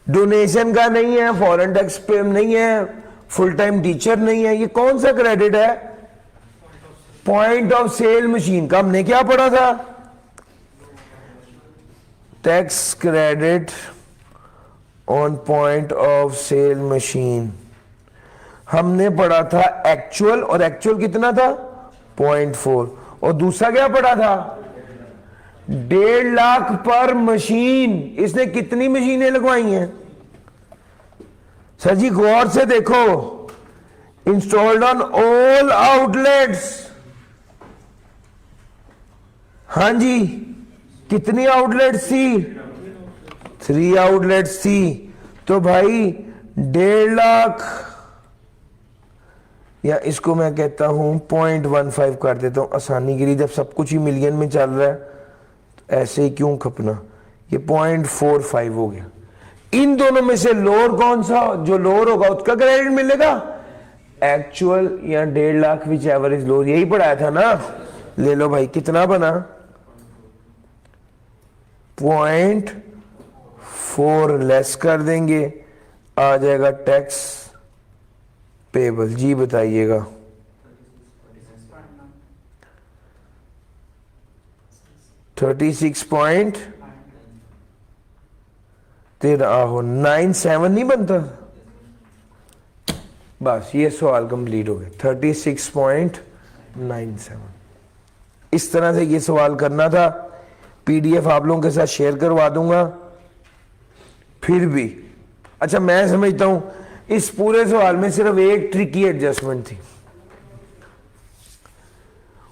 डोनेशन का नहीं है, फॉरेन टैक्स पे नहीं है, फुल टाइम टीचर नहीं है, ये कौन सा क्रेडिट है? पॉइंट ऑफ सेल मशीन का हमने क्या पढ़ा था? Tax credit on point of sale machine हमने पढ़ा था एक्चुअल, और एक्चुअल कितना था 0.4, और दूसरा क्या पढ़ा था 1.5 लाख पर मशीन। इसने कितनी मशीनें लगवाई हैं सर जी? गौर से देखो, इंस्टॉल्ड ऑन ऑल आउटलेट्स। हाँ जी, कितनी आउटलेट्स थी? 3 आउटलेट्स थी। तो भाई 1.5 लाख, या इसको मैं कहता हूं 0.15 कर देता हूं आसानी के लिए, जब सब कुछ ही मिलियन में चल रहा है तो ऐसे ही क्यों खपना। ये 0.45 हो गया। इन दोनों में से लोअर कौन सा? जो लोअर होगा उसका क्रेडिट मिलेगा, एक्चुअल या 1.5 लाख, विच एवर इज लोअर। यही पढ़ाया था ना। ले लो भाई, कितना बना 0.4 लेस कर देंगे, आ जाएगा टैक्स पेबल। जी बताइएगा। 36.97 नहीं बनता? बस ये सवाल कंप्लीट हो गया। 36.97। इस तरह से ये सवाल करना था। पीडीएफ आप लोगों के साथ शेयर करवा दूंगा। फिर भी अच्छा, मैं समझता हूं इस पूरे सवाल में सिर्फ एक ट्रिकी एडजस्टमेंट थी,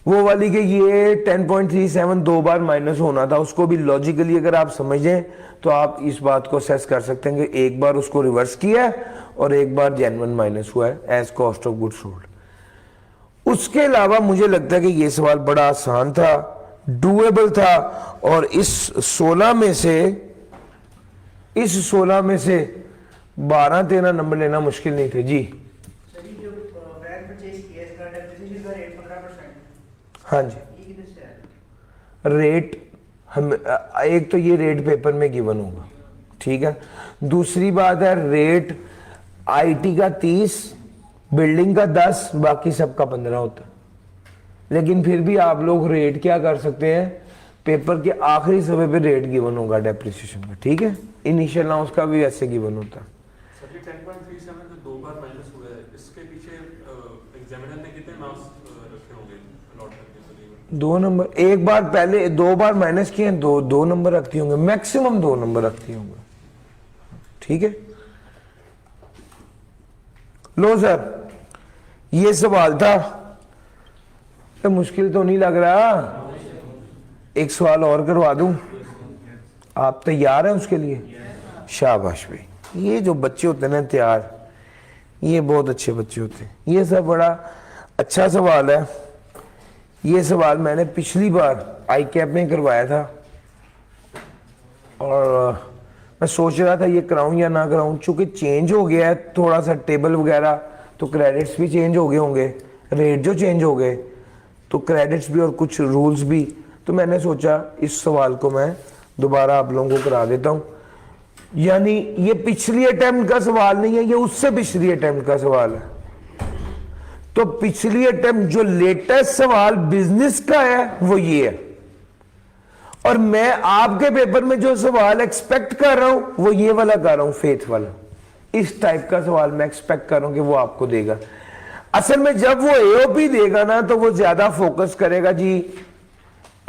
वो वाली कि ये 10.37 2 बार माइनस होना था। उसको भी लॉजिकली अगर आप समझें तो आप इस बात को असेस कर सकते हैं कि एक बार उसको रिवर्स किया है और एक बार जेन्युइन माइनस हुआ है as cost of goods sold. उसके अलावा मुझे लगता है कि ये सवाल बड़ा आसान था, डूएबल था, और इस 16 में से 12-13 नंबर लेना मुश्किल नहीं थे। जी हाँ जी, रेट हम एक तो ये रेट पेपर में गिवन होगा, ठीक है। दूसरी बात है रेट आईटी का 30, बिल्डिंग का 10, बाकी सबका 15 होता है। लेकिन फिर भी आप लोग रेट क्या कर सकते हैं, पेपर के आखिरी समय पे रेट गिवन होगा डेप्रिसिएशन का, ठीक है। इनिशियल अलाउंस का भी वैसे गिवन होता है। 10.37 जो 2 बार माइनस हुआ है, इसके पीछे एग्जामिनर ने कितने मार्क्स रखे होंगे अलॉट करने के लिए? 2 नंबर। एक बार पहले 2 बार माइनस किए, 2 नंबर रखती होंगे, मैक्सिमम 2 नंबर रखती होंगे, ठीक है। लो सर, ये सवाल था, तो मुश्किल तो नहीं लग रहा। एक सवाल और करवा दूं, आप तैयार हैं उसके लिए? शाबाश भाई। ये जो बच्चे होते हैं ना तैयार, ये बहुत अच्छे बच्चे होते हैं। ये सब बड़ा अच्छा सवाल है। ये सवाल मैंने पिछली बार आई कैप में करवाया था, और मैं सोच रहा था ये कराऊं या ना कराऊं। चूंकि चेंज हो गया है थोड़ा सा टेबल वगैरह, तो क्रेडिट्स भी चेंज हो गए होंगे, रेट जो चेंज हो गए तो क्रेडिट्स भी और कुछ रूल्स भी। तो मैंने सोचा इस सवाल को मैं दोबारा आप लोगों को करा देता हूं। यानी ये पिछली अटेम्प्ट का सवाल नहीं है, ये उससे पिछली अटेम्प्ट का सवाल है। तो पिछली अटेम्प्ट जो लेटेस्ट सवाल बिजनेस का है वो ये है, और मैं आपके पेपर में जो सवाल एक्सपेक्ट कर रहा हूं वो ये वाला कर रहा हूं, फेथ वाला। इस टाइप का सवाल मैं एक्सपेक्ट कर रहा हूं कि वो आपको देगा। असल में जब वो एओपी देगा ना तो वो ज्यादा फोकस करेगा जी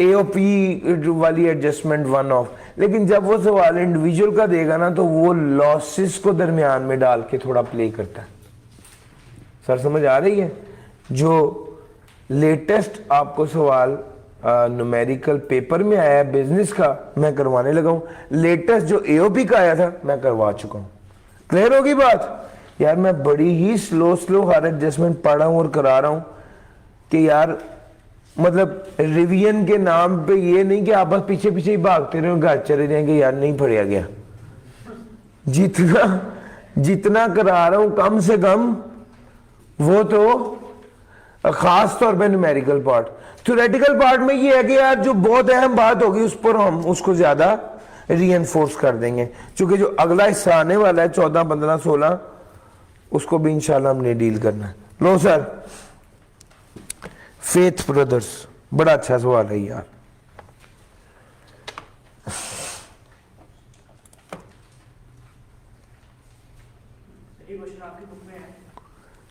एओपी वाली एडजस्टमेंट वन ऑफ, लेकिन जब वो सवाल इंडिविजुअल का देगा ना तो वो लॉसेस को दरमियान में डाल के थोड़ा प्ले करता है। सर समझ आ रही है? जो लेटेस्ट आपको सवाल न्यूमेरिकल पेपर में आया है बिजनेस का, मैं करवाने लगा हूं। लेटेस्ट जो एओपी का आया था मैं करवा चुका हूं। क्लियर होगी बात? यार मैं बड़ी ही स्लो हर एडजस्टमेंट पढ़ रहा हूं और करा रहा हूं कि यार मतलब रिवीजन के नाम पे ये नहीं कि आप बस पीछे पीछे ही भागते रहे घर चले जाएंगे, यार नहीं पढ़िया गया। जितना करा रहा हूं कम से कम वो तो खास तौर पे न्यूमेरिकल पार्ट। थ्योरेटिकल पार्ट में ये है कि यार जो बहुत अहम बात होगी उस पर हम उसको ज्यादा रीइंफोर्स कर देंगे, क्योंकि जो अगला हिस्सा आने वाला है 14, 15, 16 उसको भी इंशाल्लाह हमने डील करना है। लो सर, फेथ ब्रदर्स, बड़ा अच्छा सवाल है यार।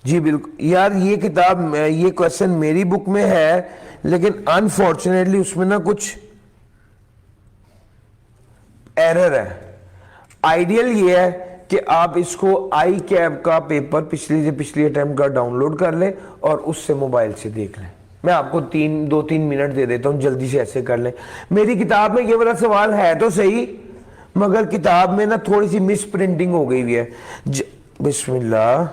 जी बिल्कुल यार, ये किताब, ये क्वेश्चन मेरी बुक में है, लेकिन अनफॉर्चुनेटली उसमें ना कुछ एरर है। आइडियल ये है कि आप इसको आई कैब का पेपर पिछली से पिछली अटेम्प्ट का डाउनलोड कर लें और उससे मोबाइल से देख लें। मैं आपको 2-3 मिनट दे देता हूं, जल्दी से ऐसे कर लें। मेरी किताब में ये वाला सवाल है तो सही, मगर किताब में ना थोड़ी सी मिस प्रिंटिंग हो गई हुई है। बिस्मिल्लाह।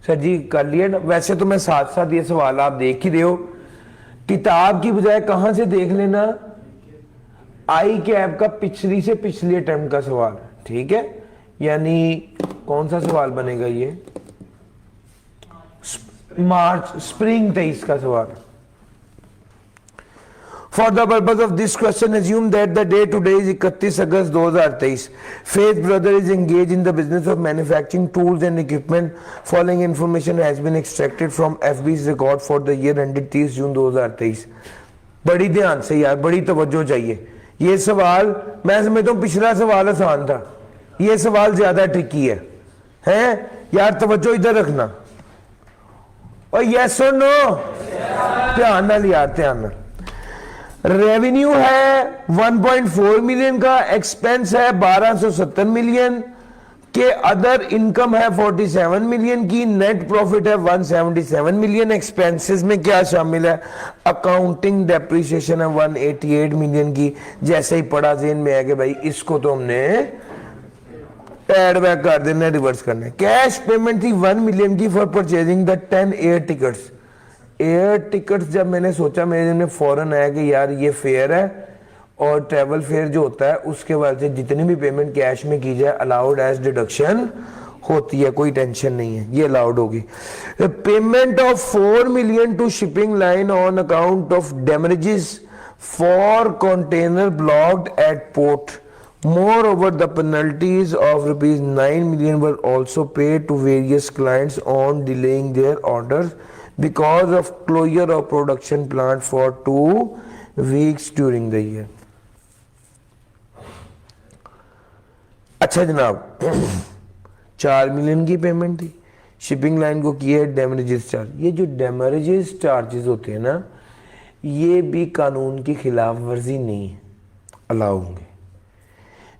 सर जी कर लिए ना? वैसे तो मैं साथ साथ ये सवाल आप देख ही रहे हो, किताब की बजाय कहां से देख लेना, आई कैब का पिछली से पिछली अटेम्प्ट का सवाल, ठीक है? यानी कौन सा सवाल बनेगा ये? मार्च स्प्रिंग 23 का सवाल। For the purpose of this question, assume that the day today is 31 August 2023. Faith Brother is engaged in the business of manufacturing tools and equipment. Following information has been extracted from FB's record for the year ended 30 June 2023. बड़ी ध्यान से यार, बड़ी तवज्जो चाहिए। ये सवाल मैं समझता हूँ पिछला सवाल आसान था, ये सवाल ज्यादा ट्रिकी है, हैं? यार तवज्जो इधर रखना। और यस और नो, ध्यान नाल यार, ध्यान नाल। रेवेन्यू है 1.4 मिलियन का, एक्सपेंस है 1270 मिलियन के, अदर इनकम है 47 मिलियन की, नेट प्रॉफिट है 177 मिलियन। एक्सपेंसेस में क्या शामिल है? अकाउंटिंग डेप्रिसिएशन है 188 मिलियन की। जैसे ही पढ़ा जेन में है कि भाई इसको तो हमने एड बैक कर देना, रिवर्स करना है। कैश पेमेंट थी 1 मिलियन की for purchasing the 10 air tickets. Air tickets जब मैंने सोचा, मेरे दिन में फौरन आया कि यार ये फेयर है और ट्रैवल फेयर जो होता है उसके वजह से जितनी भी पेमेंट कैश में की जाए अलाउड एज डिडक्शन होती है, कोई टेंशन नहीं है, ये अलाउड होगी। Payment of 4 million to shipping line on account of damages for container blocked at port. Moreover, the penalties of rupees 9 million were also paid to various clients on delaying their orders because of closure of production plant for 2 weeks during the year. अच्छा जनाब, 4 million की payment थी, shipping line को किया है डेमरेजेस charge. ये जो डेमरेजेस charges होते हैं ना, ये भी कानून की खिलाफ वर्जी नहीं है, अलाउ होंगे।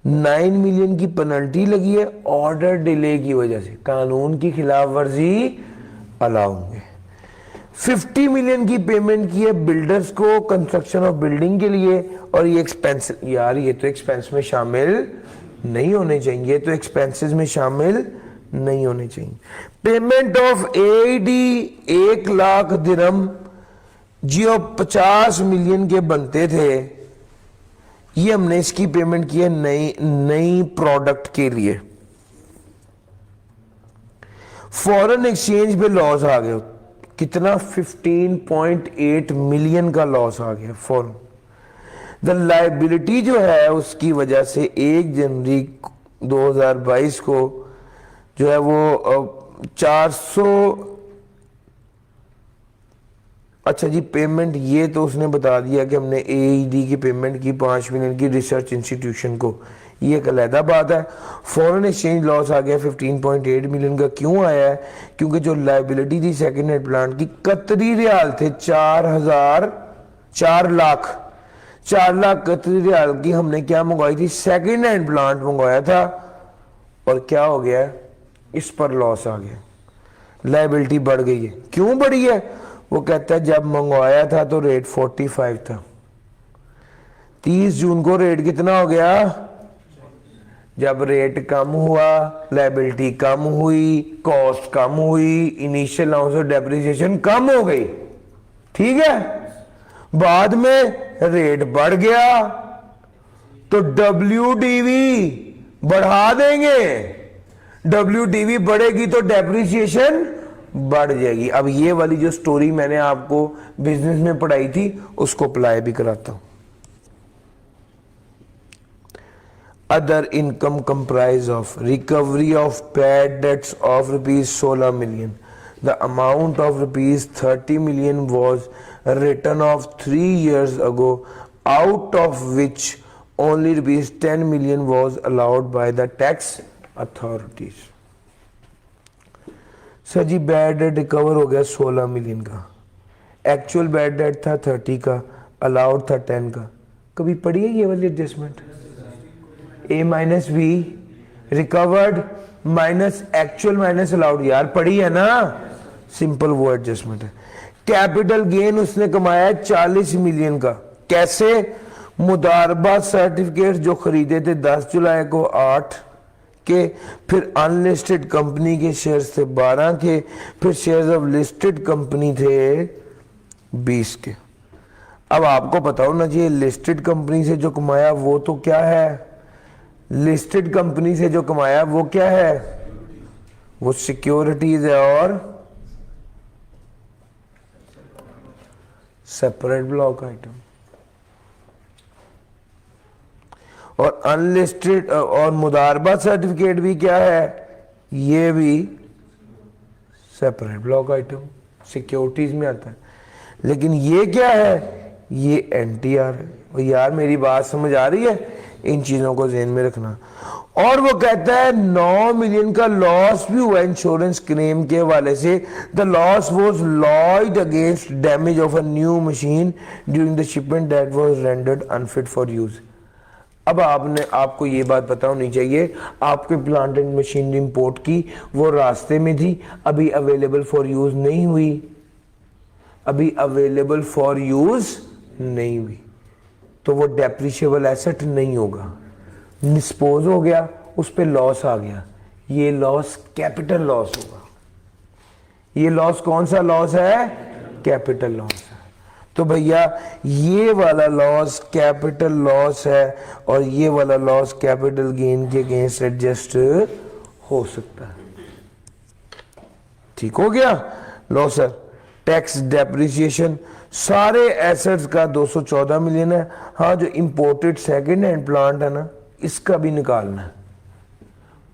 9 मिलियन की पेनल्टी लगी है ऑर्डर डिले की वजह से, कानून की खिलाफ वर्जी अलाउ होंगे। 50 मिलियन की पेमेंट की है बिल्डर्स को कंस्ट्रक्शन ऑफ बिल्डिंग के लिए, और ये एक्सपेंस, यार ये तो एक्सपेंस में शामिल नहीं होने चाहिए, ये तो एक्सपेंसेस में शामिल नहीं होने चाहिए। पेमेंट ऑफ एडी 1 लाख दिरहम जो 50 मिलियन के बनते थे, ये हमने इसकी पेमेंट की है नई प्रोडक्ट के लिए। फॉरेन एक्सचेंज पे लॉस आ गया, कितना? 15.8 मिलियन का लॉस आ गया फॉरेन। द लायबिलिटी जो है उसकी वजह से 1 जनवरी 2022 को जो है वो 400, अच्छा जी पेमेंट ये तो उसने बता दिया कि हमने AED की पेमेंट की 5 मिलियन की रिसर्च इंस्टीट्यूशन को, ये एक अलहदा बात है। फॉरेन एक्सचेंज लॉस आ गया 15.8 मिलियन का, क्यों आया है? क्योंकि जो लाइबिलिटी थी सेकेंड हैंड प्लांट की कतरी रियाल थे 4 लाख कतरी रियाल की हमने क्या मंगवाई थी, सेकेंड हैंड प्लांट मंगवाया था, और क्या हो गया है, इस पर लॉस आ गया, लाइबिलिटी बढ़ गई है। क्यों बढ़ी है? वो कहता है जब मंगवाया था तो रेट 45 था, 30 जून को रेट कितना हो गया? जब रेट कम हुआ, लाइबिलिटी कम हुई, कॉस्ट कम हुई, इनिशियल अलाउंस और डेप्रिसिएशन कम हो गई, ठीक है। बाद में रेट बढ़ गया तो WDV बढ़ा देंगे, WDV बढ़ेगी तो डेप्रिसिएशन बढ़ जाएगी। अब ये वाली जो स्टोरी मैंने आपको बिजनेस में पढ़ाई थी उसको अप्लाई भी कराता हूं। Other income comprise of recovery of bad debts of ₹16 million. The amount of ₹30 million was written off 3 years ago, out of which only ₹10 million was allowed by the tax authorities. Sir ji bad debt recover हो गया 16 million का, actual bad debt था 30 का, allowed था 10 का। कभी पढ़ी है ये वाली adjustment? A-B recovered minus actual minus allowed, यार पढ़ी है ना, सिंपल वो एडजस्टमेंट है। कैपिटल गेन उसने कमाया 40 मिलियन का, कैसे? मुदारबा सर्टिफिकेट जो खरीदे थे 10 जुलाई को 8 के, फिर अनलिस्टेड कंपनी के शेयर्स थे 12 के, फिर शेयर्स ऑफ लिस्टेड कंपनी थे 20 के। अब आपको पता होना चाहिए लिस्टेड कंपनी से जो कमाया वो तो क्या है, लिस्टेड कंपनी से जो कमाया वो क्या है, वो सिक्योरिटीज है और सेपरेट ब्लॉक आइटम, और अनलिस्टेड और मुदारबा सर्टिफिकेट भी क्या है, ये भी सेपरेट ब्लॉक आइटम सिक्योरिटीज में आता है। लेकिन ये क्या है, ये NTR है। यार मेरी बात समझ आ रही है? इन चीजों को ध्यान में रखना। और वो कहता है 9 मिलियन का लॉस भी हुआ इंश्योरेंस क्लेम के हवाले से। The loss was Lloyd against damage of a new machine during the shipment that was rendered unfit for use. अब आपको ये बात पता होनी चाहिए, आपके प्लांट एंड मशीनरी इंपोर्ट की वो रास्ते में थी, अभी अवेलेबल फॉर यूज नहीं हुई, अभी अवेलेबल फॉर यूज नहीं हुई, तो वो डेप्रिशिएबल एसेट नहीं होगा, डिस्पोज हो गया, उस पे लॉस आ गया, ये लॉस कैपिटल लॉस होगा। ये लॉस कौन सा लॉस है? कैपिटल लॉस है। तो भैया ये वाला लॉस कैपिटल लॉस है और ये वाला लॉस कैपिटल गेन के अगेंस्ट एडजस्ट हो सकता है। ठीक हो गया? लो सर, टैक्स डेप्रिसिएशन सारे एसेट्स का 214 मिलियन है। हाँ, जो इंपोर्टेड सेकेंड हैंड प्लांट है ना, इसका भी निकालना है।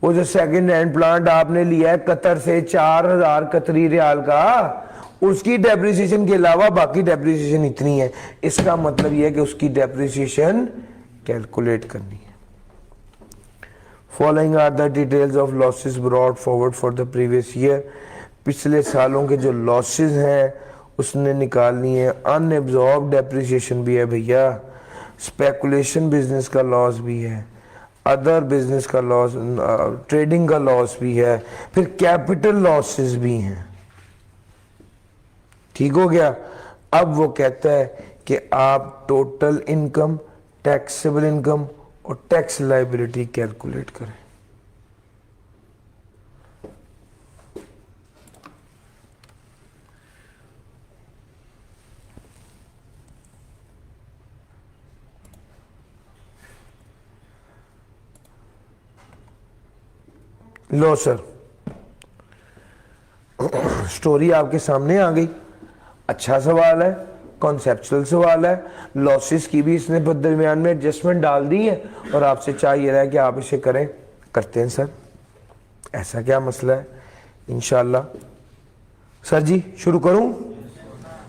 वो जो सेकेंड हैंड प्लांट आपने लिया है कतर से 4000 कतरी रियाल का, उसकी डेप्रिसिएशन के अलावा बाकी डेप्रिसिएशन इतनी है। इसका मतलब यह है कि उसकी डेप्रिसिएशन कैलकुलेट करनी है। Following are the details of losses brought forward for the previous year. पिछले सालों के जो लॉसेस हैं उसने निकालनी है। अनएब्जॉर्ब डेप्रिसिएशन भी है भैया, स्पेकुलेशन बिजनेस का लॉस भी है, अदर बिजनेस का लॉस, ट्रेडिंग का लॉस भी है, फिर कैपिटल लॉसेस भी हैं। ठीक हो गया? अब वो कहता है कि आप टोटल इनकम, टैक्सेबल इनकम और टैक्स लायबिलिटी कैलकुलेट करें। लो सर, स्टोरी आपके सामने आ गई। अच्छा सवाल है, कॉन्सेप्चुअल सवाल है। लॉसेस की भी इसने दरमियान में एडजस्टमेंट डाल दी है और आपसे चाहिए रहा है कि आप इसे करें। करते हैं सर, ऐसा क्या मसला है? इंशाल्लाह। सर जी शुरू करूं?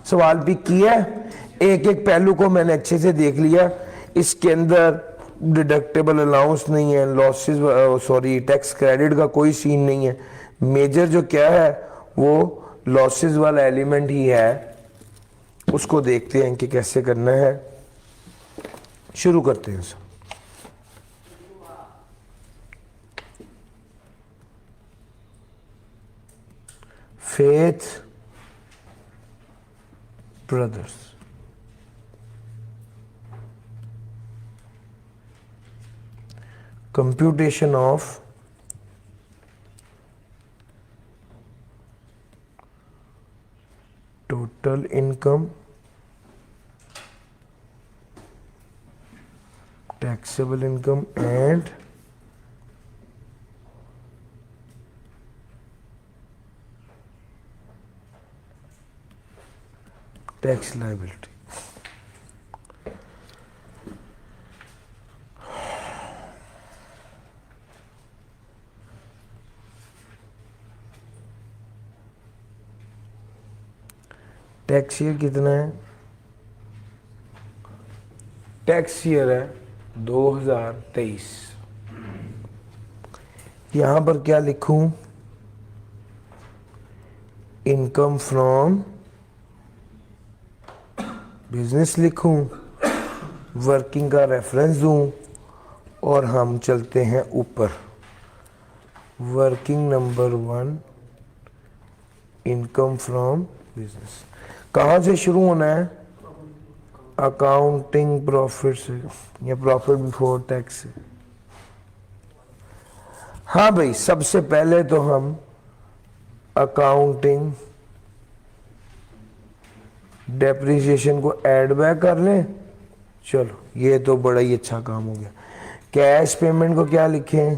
सवाल पिक किया है, एक एक पहलू को मैंने अच्छे से देख लिया। इसके अंदर डिडक्टेबल अलाउंस नहीं है, लॉसेस सॉरी टैक्स क्रेडिट का कोई सीन नहीं है। मेजर जो क्या है वो लॉसेस वाला एलिमेंट ही है, उसको देखते हैं कि कैसे करना है। शुरू करते हैं sir. Faith Brothers, computation of total income, taxable income and tax liability. Tax year कितना है? टैक्स ईयर है 2023। यहां पर क्या लिखूं? इनकम फ्रॉम बिजनेस लिखूं, वर्किंग का रेफरेंस दूं और हम चलते हैं ऊपर। Working number 1 income from business. कहाँ से शुरू होना है? अकाउंटिंग प्रॉफिट से या प्रॉफिट बिफोर टैक्स से। हाँ भाई, सबसे पहले तो हम अकाउंटिंग डेप्रिसिएशन को ऐड बैक कर लें। चलो ये तो बड़ा ही अच्छा काम हो गया। कैश पेमेंट को क्या लिखें?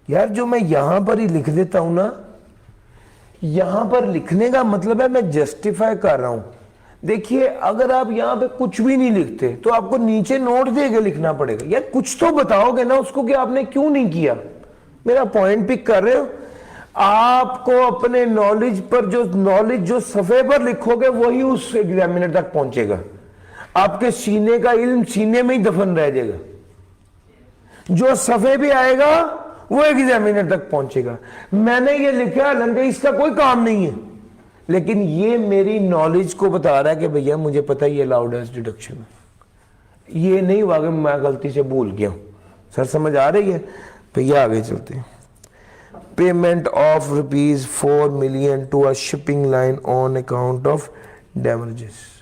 यार जो मैं यहां पर ही लिख देता हूं ना, यहां पर लिखने का मतलब है मैं जस्टिफाई कर रहा हूं। देखिए अगर आप यहां पे कुछ भी नहीं लिखते तो आपको नीचे नोट दे के लिखना पड़ेगा। यार कुछ तो बताओगे ना उसको कि आपने क्यों नहीं किया। मेरा पॉइंट पिक कर रहे हो? आपको अपने नॉलेज पर जो सफे पर लिखोगे वही उस एग्जामिनर तक पहुंचेगा। आपके सीने का इल्म सीने में ही दफन रह जाएगा। जो सफे भी आएगा वो एग्जामिनर तक पहुंचेगा। मैंने ये लिखा हालांकि इसका कोई काम नहीं है, लेकिन ये मेरी नॉलेज को बता रहा है कि भैया मुझे पता है ये अलाउड एज डिडक्शन है। ये नहीं हुआ कि मैं गलती से भूल गया हूं। सर समझ आ रही है? भैया आगे चलते हैं। Payment of ₹4 million to a shipping line on account of damages.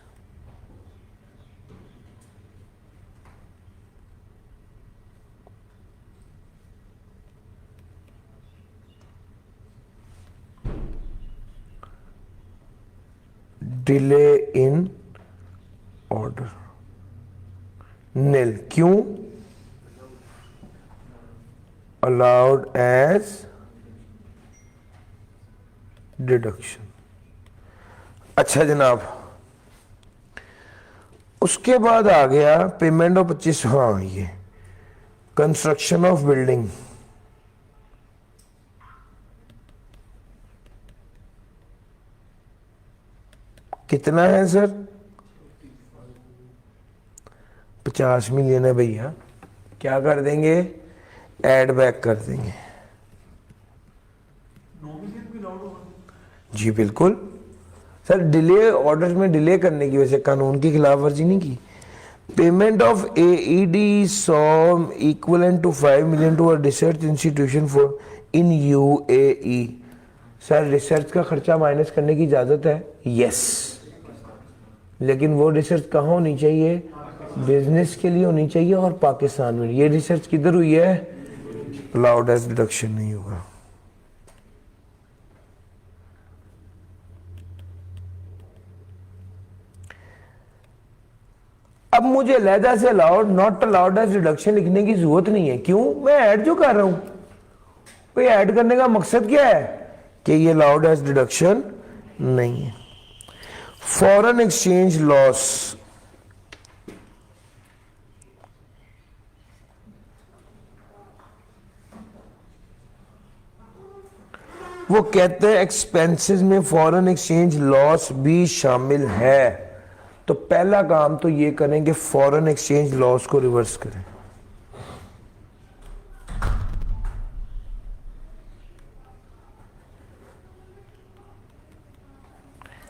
Delay in order nil. क्यों? Allowed as deduction. अच्छा जनाब, उसके बाद आ गया पेमेंट ऑफ 25। हाँ ये कंस्ट्रक्शन ऑफ बिल्डिंग। कितना है सर? 50 मिलियन है भैया। क्या कर देंगे? ऐड बैक कर देंगे। 9 मिलियन भी अलाउड होगा? जी बिल्कुल सर। डिले ऑर्डर में डिले करने की वजह से कानून की खिलाफ वर्जी नहीं की। Payment of AED some equivalent to 5 million to a research institution for in UAE। Sir research का खर्चा माइनस करने की इजाजत है? यस। लेकिन वो रिसर्च कहाँ होनी चाहिए? बिजनेस के लिए होनी चाहिए और पाकिस्तान में। ये रिसर्च किधर हुई है? अलाउड एज डिडक्शन नहीं होगा। अब मुझे अलहदा से allowed not allowed as deduction लिखने की जरूरत नहीं है। क्यों? मैं ऐड जो कर रहा हूं। कोई ऐड करने का मकसद क्या है कि ये अलाउड एज डिडक्शन नहीं है। फॉरेन एक्सचेंज लॉस, वो कहते हैं एक्सपेंसेस में फॉरेन एक्सचेंज लॉस भी शामिल है। तो पहला काम तो ये करें कि फॉरेन एक्सचेंज लॉस को रिवर्स करें।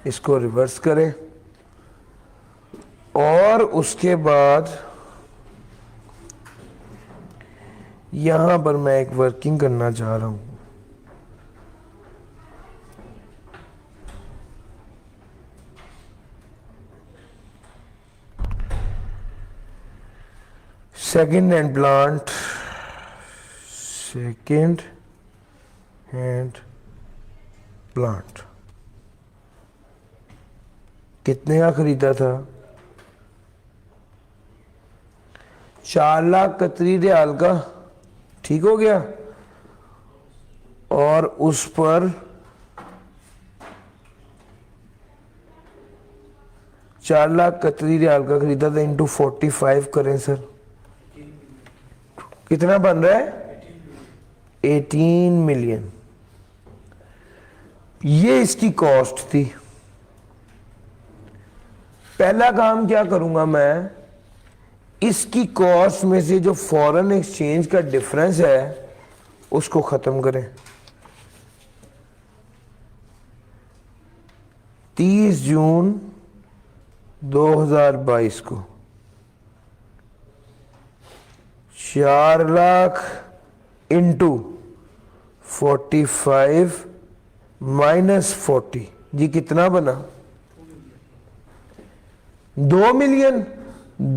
इसको रिवर्स करें और उसके बाद यहां पर मैं एक वर्किंग करना चाह रहा हूं। Second hand plant, second hand plant कितने का खरीदा था? 4 लाख कतरी रियाल का, ठीक हो गया। और उस पर 4 लाख कतरी रियाल का खरीदा था, इंटू 45 करें सर, कितना बन रहा है? 18 मिलियन। ये इसकी कॉस्ट थी। पहला काम क्या करूंगा मैं, इसकी कॉस्ट में से जो फॉरेन एक्सचेंज का डिफरेंस है उसको खत्म करें। 30 जून 2022 को 4 लाख इंटू 45 माइनस 40, जी कितना बना? 2 मिलियन।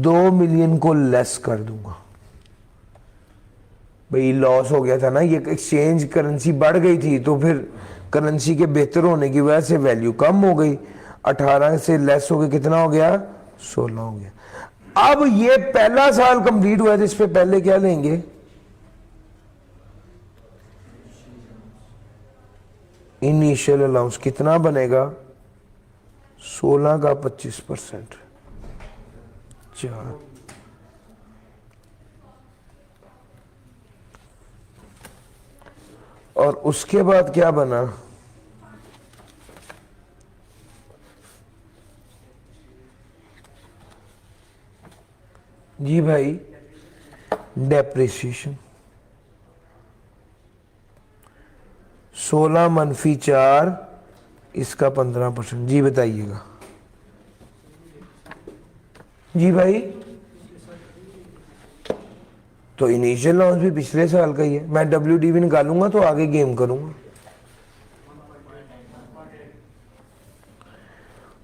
2 मिलियन को लेस कर दूंगा। भाई लॉस हो गया था ना, ये एक्सचेंज करेंसी बढ़ गई थी तो फिर करेंसी के बेहतर होने की वजह से वैल्यू कम हो गई। 18 से लेस हो गया, कितना हो गया? 16 हो गया। अब ये पहला साल कंप्लीट हुआ है, इस पे पहले क्या लेंगे? इनिशियल अलाउंस कितना बनेगा? 16 का 25%। 4 और उसके बाद क्या बना? जी भाई डेप्रिसिएशन 16 मनफी 4, इसका 15%। जी बताइएगा। जी भाई तो इनिशियल लॉस भी पिछले साल का ही है। मैं WDV निकालूंगा तो आगे गेम करूंगा।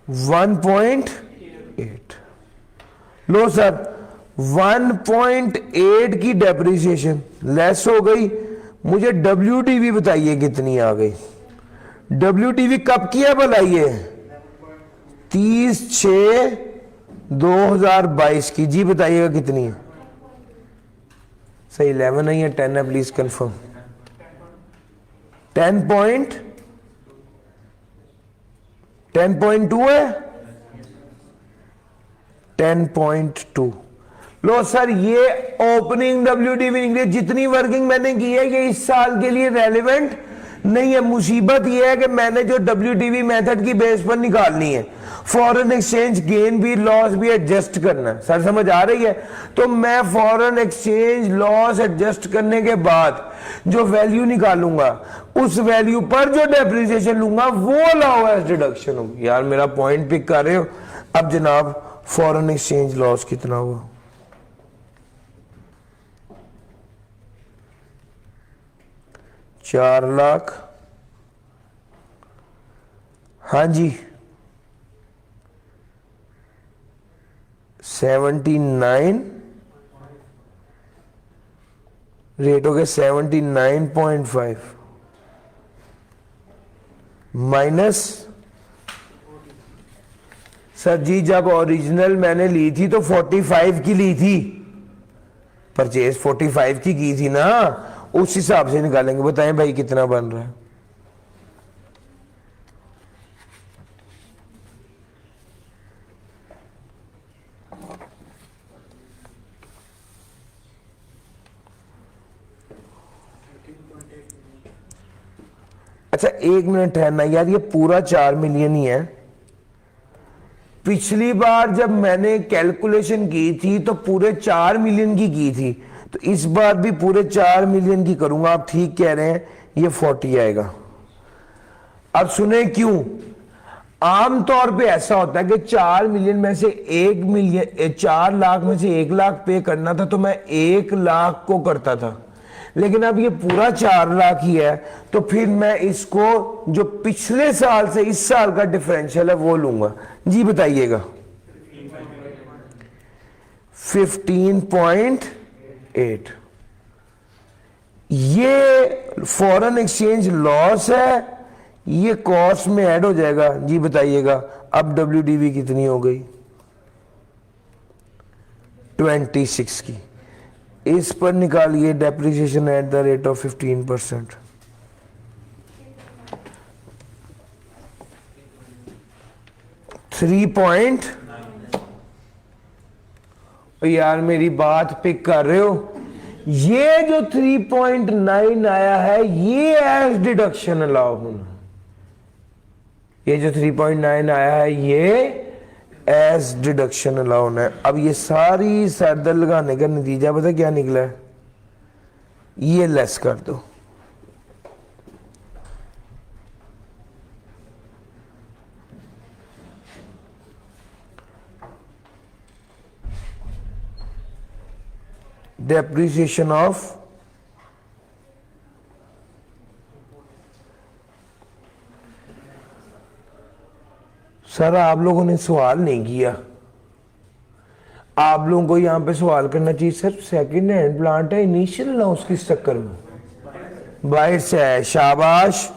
1.8 लो सर, 1.8 की डेप्रिसिएशन लेस हो गई। मुझे WDV बताइए कितनी आ गई? WDV कब किया भला ये? 30/6/2022 की। जी बताइएगा कितनी है? सही 11 है या 10 है? Please confirm. 10.2 है। 10.2 लो सर, ये ओपनिंग WDV निकली। जितनी वर्किंग मैंने की है ये इस साल के लिए रेलेवेंट नहीं है। मुसीबत ये है कि मैंने जो WDV मेथड की बेस पर निकालनी है, फॉरेन एक्सचेंज गेन भी लॉस भी एडजस्ट करना है। सर समझ आ रही है? तो मैं फॉरेन एक्सचेंज लॉस एडजस्ट करने के बाद जो वैल्यू निकालूंगा उस वैल्यू पर जो डेप्रिसिएशन लूंगा वो अलाउ एज डिडक्शन होगी। यार मेरा पॉइंट पिक कर रहे हो? अब जनाब फॉरेन एक्सचेंज लॉस कितना हुआ? चार लाख। हाँ जी 79 रेट हो गया 79.5 माइनस। सर जी जब ओरिजिनल मैंने ली थी तो 45 की ली थी, परचेज 45 की थी ना, उस हिसाब से निकालेंगे। बताएं भाई कितना बन रहा है? अच्छा 1 मिनट ठहरना यार, ये पूरा 4 मिलियन ही है। पिछली बार जब मैंने कैलकुलेशन की थी तो पूरे 4 मिलियन की थी, तो इस बार भी पूरे 4 मिलियन की करूंगा। आप ठीक कह रहे हैं, ये 40 आएगा। अब सुने क्यों। आमतौर पे ऐसा होता है कि 4 मिलियन में से 1 मिलियन, 4 लाख में से 1 लाख पे करना था तो मैं 1 लाख को करता था, लेकिन अब ये पूरा 4 लाख ही है, तो फिर मैं इसको जो पिछले साल से इस साल का डिफरेंशियल है वो लूंगा। जी बताइएगा। 15.8। ये फॉरेन एक्सचेंज लॉस है, ये कॉस्ट में ऐड हो जाएगा। जी बताइएगा। अब WDV कितनी हो गई? 26 की। इस पर निकालिए depreciation at the rate of 15%। यार मेरी बात पिक कर रहे हो? ये जो 3.9 आया है ये एज डिडक्शन अलाउ होना। ये जो 3.9 आया है ये एज डिडक्शन अलाउ होना है। अब ये सारी सरदर्द लगाने का नतीजा पता क्या निकला है? ये लेस कर दो। डेप्रिसिएशन ऑफ सर, आप लोगों ने सवाल नहीं किया। आप लोगों को यहां पे सवाल करना चाहिए सर, सेकंड हैंड प्लांट है, इनिशियल अलाउंस किस चक्कर में? बाहर से है, शाबाश।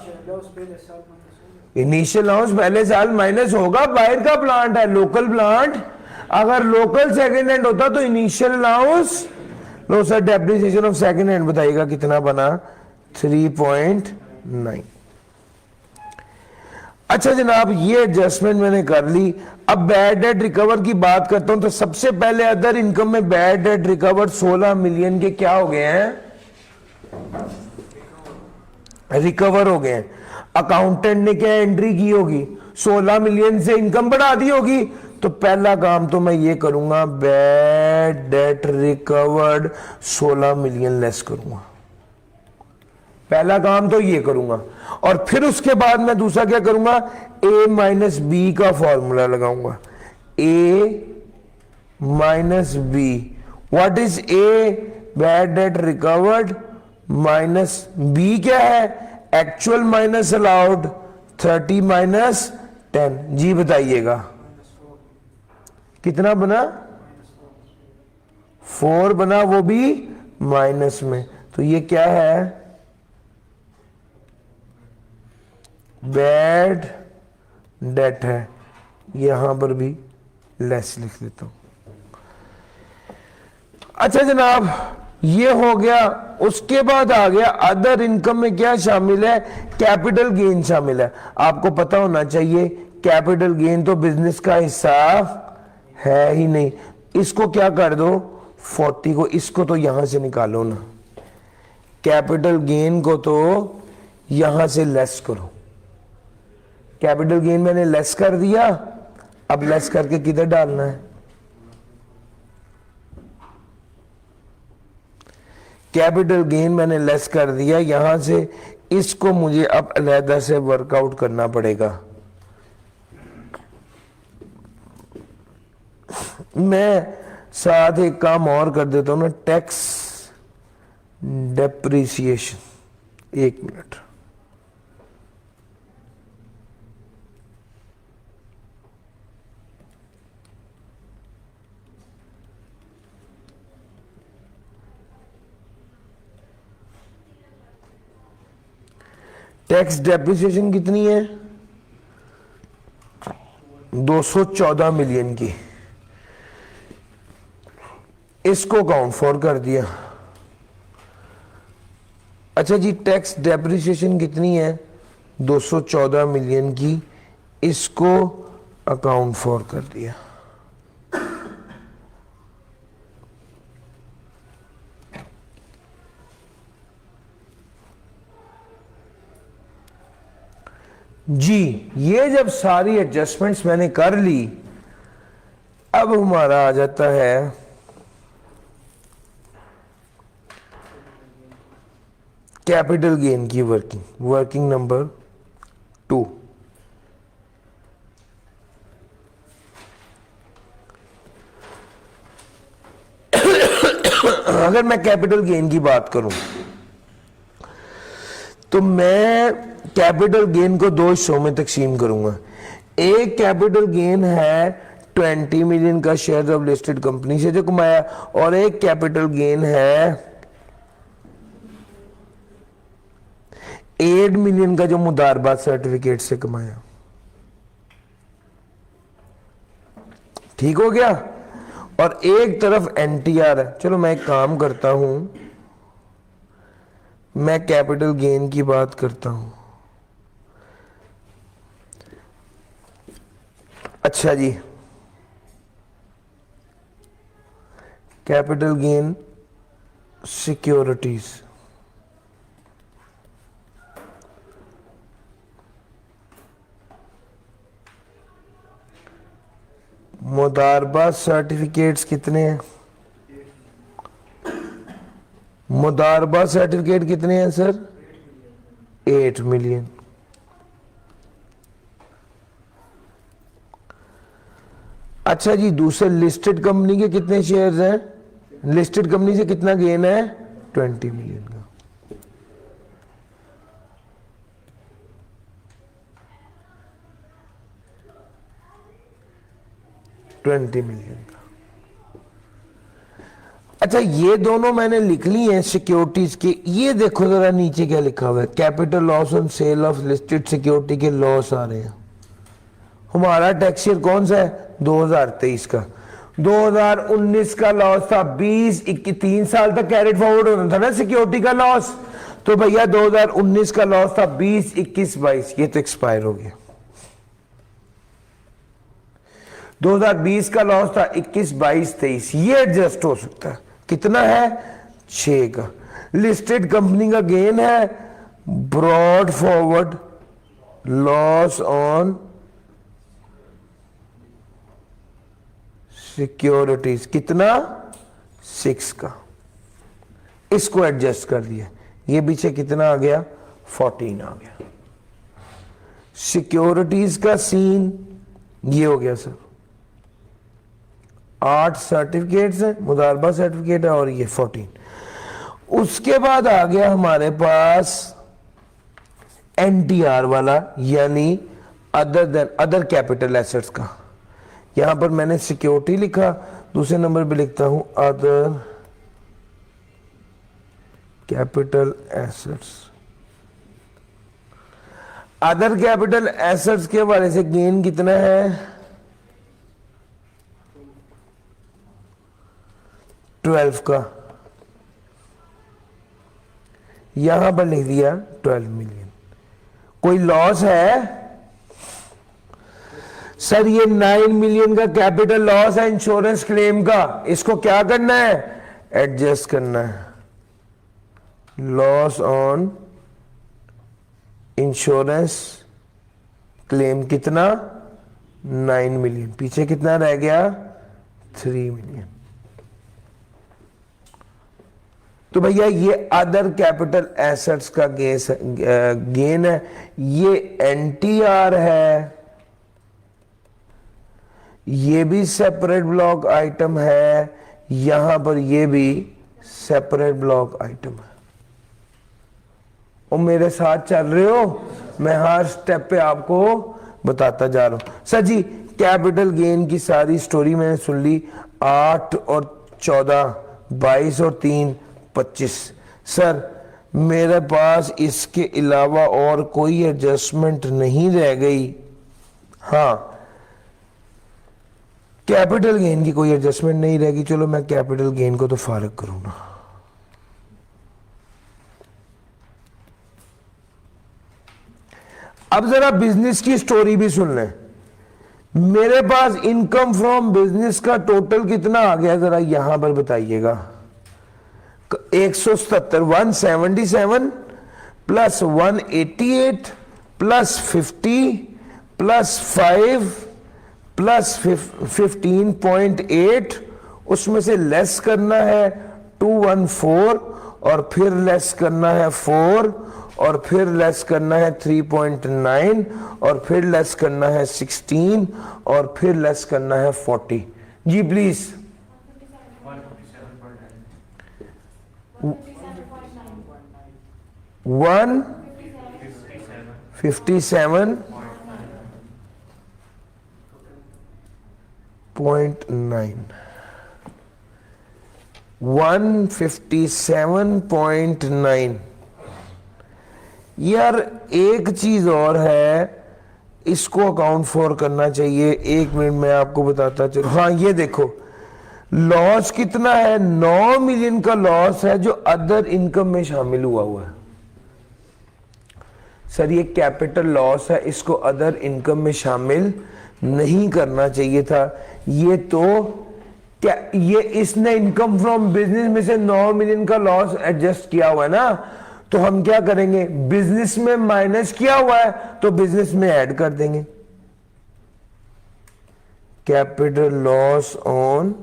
इनिशियल अलाउंस पहले साल माइनस होगा, बाहर का प्लांट है, लोकल प्लांट। अगर लोकल सेकंड हैंड होता तो initial allowance. Low sir, depreciation of second hand बताइएगा कितना बना? 3.9। अच्छा जनाब, ये एडजस्टमेंट मैंने कर ली। अब बैड डेट रिकवर की बात करता हूं, तो सबसे पहले अदर इनकम में बैड डेट रिकवर 16 मिलियन के क्या हो गए हैं? रिकवर हो गए हैं। अकाउंटेंट ने क्या एंट्री की होगी? 16 मिलियन से इनकम बढ़ा दी होगी। तो पहला काम तो मैं ये करूंगा, bad debt recovered 16 million less करूंगा। पहला काम तो ये करूंगा, और फिर उसके बाद मैं दूसरा क्या करूंगा? A माइनस बी का फॉर्मूला लगाऊंगा। A minus B, what is A? Bad debt recovered minus B क्या है? Actual minus allowed, 30 minus 10। जी बताइएगा कितना बना? 4 बना, वो भी माइनस में। तो ये क्या है? बैड डेट है। यहां पर भी लेस लिख देता हूं। अच्छा जनाब, ये हो गया। उसके बाद आ गया अदर इनकम में क्या शामिल है? कैपिटल गेन शामिल है। आपको पता होना चाहिए कैपिटल गेन तो बिजनेस का हिस्सा है ही नहीं। इसको क्या कर दो? 40 को, इसको तो यहां से निकालो ना। कैपिटल गेन को तो यहां से लेस करो। कैपिटल गेन मैंने लेस कर दिया, अब लेस करके किधर डालना है? कैपिटल गेन मैंने लेस कर दिया यहां से, इसको मुझे अब अलहदा से वर्कआउट करना पड़ेगा। मैं साथ एक काम और कर देता हूं ना, tax depreciation. 1 minute. Tax depreciation कितनी है? 214 मिलियन की। इसको काउंट फॉर कर दिया। अच्छा जी, टैक्स डेप्रिसिएशन कितनी है? 214 मिलियन की। इसको अकाउंट फॉर कर दिया। जी, ये जब सारी एडजस्टमेंट्स मैंने कर ली, अब हमारा आ जाता है कैपिटल गेन की वर्किंग नंबर 2। अगर मैं कैपिटल गेन की बात करूं तो मैं कैपिटल गेन को दो हिस्सों में तकसीम करूंगा। एक कैपिटल गेन है 20 मिलियन का शेयर ऑफ लिस्टेड कंपनी से जो कमाया, और एक कैपिटल गेन है 8 मिलियन का जो मुदारबात सर्टिफिकेट से कमाया। ठीक हो गया। और एक तरफ एनटीआर है। चलो मैं एक काम करता हूं, मैं कैपिटल गेन की बात करता हूं। अच्छा जी, कैपिटल गेन सिक्योरिटीज, मुदारबा सर्टिफिकेट्स कितने हैं? मुदारबा सर्टिफिकेट कितने हैं सर? 8 मिलियन। अच्छा जी, दूसरे लिस्टेड कंपनी के कितने शेयर्स हैं? लिस्टेड कंपनी से कितना गेन है? 20 मिलियन का। $20 मिलियन का। अच्छा, ये दोनों मैंने लिख ली हैं सिक्योरिटीज की। ये देखो जरा नीचे क्या लिखा हुआ है, capital loss on sale of listed security के लॉस आ रहे हैं। हमारा टैक्स ईयर कौन सा है? 2023 का। 2019 का लॉस था 3 साल तक कैरिड फॉरवर्ड होना था ना सिक्योरिटी का लॉस। तो भैया 2019 का लॉस था 20, 21, 22, ये तो एक्सपायर हो गया। 2020 का लॉस था 21, 22, 23, ये एडजस्ट हो सकता है। कितना है? 6 का। लिस्टेड कंपनी का गेन है brought forward loss on securities, कितना? 6 का। इसको एडजस्ट कर दिया, ये पीछे कितना आ गया? 14 आ गया। सिक्योरिटीज का सीन ये हो गया सर। 8 सर्टिफिकेट्स हैं, मुदारबा सर्टिफिकेट है, और ये 14। उसके बाद आ गया हमारे पास एनटीआर वाला, यानी अदर कैपिटल एसेट्स का। यहां पर मैंने सिक्योरिटी लिखा, दूसरे नंबर पे लिखता हूं other capital assets. Other capital assets के हवाले से गेन कितना है? 12 का। यहां पर लिख दिया 12 मिलियन। कोई लॉस है सर? ये 9 मिलियन का कैपिटल लॉस है इंश्योरेंस क्लेम का। इसको क्या करना है? एडजस्ट करना है। लॉस ऑन इंश्योरेंस क्लेम कितना? 9 मिलियन। पीछे कितना रह गया? 3 मिलियन। तो भैया ये अदर कैपिटल एसेट्स का गेन है। ये एनटीआर है, ये भी सेपरेट ब्लॉक आइटम है, यहां पर ये भी सेपरेट ब्लॉक आइटम है। और मेरे साथ चल रहे हो? मैं हर स्टेप पे आपको बताता जा रहा हूं। सर जी, कैपिटल गेन की सारी स्टोरी मैंने सुन ली। 8 और 14, 22 और 3, 25। सर मेरे पास इसके अलावा और कोई एडजस्टमेंट नहीं रह गई। हाँ, कैपिटल गेन की कोई एडजस्टमेंट नहीं रहेगी। चलो मैं कैपिटल गेन को तो फारग करूंगा। अब जरा बिजनेस की स्टोरी भी सुन लें। मेरे पास इनकम फ्रॉम बिजनेस का टोटल कितना आ गया, जरा यहां पर बताइएगा। 177 177 प्लस 188 प्लस 50 प्लस 5 प्लस 15.8, उसमें से लेस करना है 214 और फिर लेस करना है 4 और फिर लेस करना है 3.9 और फिर लेस करना है 16 और फिर लेस करना है 40। जी प्लीज। 157.9 यार एक चीज और है, इसको अकाउंट फॉर करना चाहिए। एक मिनट में आपको बताता चलो। हाँ ये देखो, लॉस कितना है, 9 मिलियन का लॉस है जो अदर इनकम में शामिल हुआ है। सर ये कैपिटल लॉस है, इसको अदर इनकम में शामिल नहीं करना चाहिए था। ये तो क्या, ये इसने इनकम फ्रॉम बिजनेस में से 9 मिलियन का लॉस एडजस्ट किया हुआ है ना, तो हम क्या करेंगे, बिजनेस में माइनस किया हुआ है तो बिजनेस में ऐड कर देंगे। Capital loss on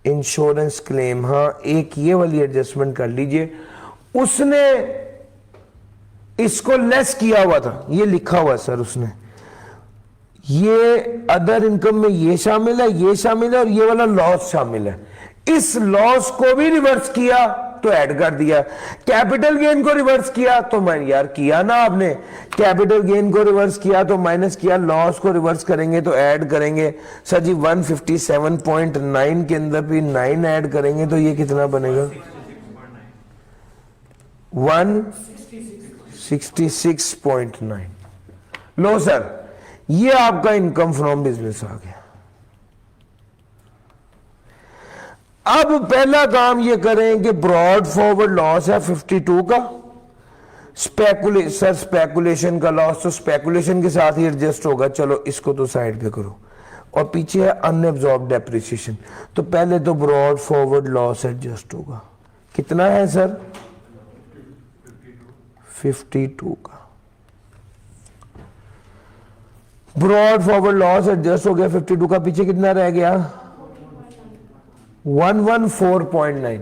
insurance claim, हाँ एक ये वाली एडजस्टमेंट कर लीजिए। उसने इसको लेस किया हुआ था, ये लिखा हुआ सर उसने, ये अदर इनकम में ये शामिल है, ये शामिल है और ये वाला लॉस शामिल है। इस लॉस को भी रिवर्स किया तो ऐड कर दिया, कैपिटल गेन को रिवर्स किया तो मैं यार किया ना आपने, कैपिटल गेन को रिवर्स किया तो माइनस किया, लॉस को रिवर्स करेंगे तो ऐड करेंगे। सर जी 157.9 के अंदर भी 9 ऐड करेंगे तो ये कितना बनेगा, 166.9। लो सर ये आपका इनकम फ्रॉम बिजनेस आ गया। अब पहला काम ये करें कि ब्रॉड फॉरवर्ड लॉस है 52 का, स्पेकुलेशन का लॉस तो स्पेकुलेशन के साथ ही एडजस्ट होगा, चलो इसको तो साइड पे करो। और पीछे है अनएब्जॉर्ब डेप्रिसिएशन, तो पहले तो ब्रॉड फॉरवर्ड लॉस एडजस्ट होगा। कितना है सर, 52 का ब्रॉड फॉरवर्ड लॉस एडजस्ट हो गया 52 का। पीछे कितना रह गया, 114.9।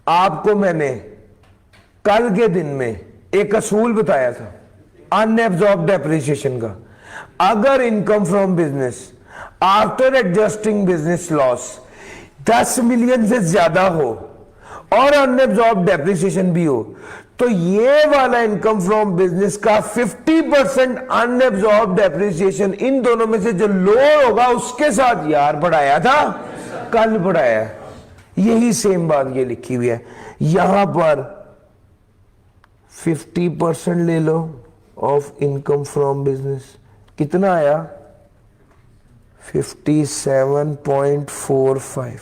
आपको मैंने कल के दिन में एक असूल बताया था अनएब्जॉर्ब डेप्रिसिएशन का। अगर income from business after adjusting business loss 10 million से ज्यादा हो और अनएब्जॉर्ब डेप्रिसिएशन भी हो, तो ये वाला इनकम फ्रॉम बिजनेस का 50% अनएब्जॉर्ब डेप्रिसिएशन इन दोनों में से जो लोअर होगा उसके साथ यार पढ़ाया था, कल पढ़ाया, यही सेम बात ये लिखी हुई है। यहां पर 50% ले लो ऑफ इनकम फ्रॉम बिजनेस, कितना आया 57.45,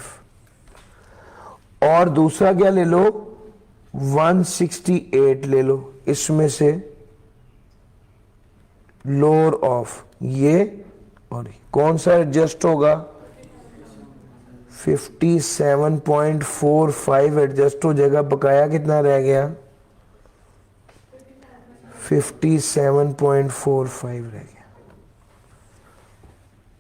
और दूसरा क्या ले लो 168 ले लो, इसमें से लोअर ऑफ ये और कौन सा एडजस्ट होगा, 57.45 एडजस्ट हो जाएगा। बकाया कितना रह गया, 57.45 रह गया।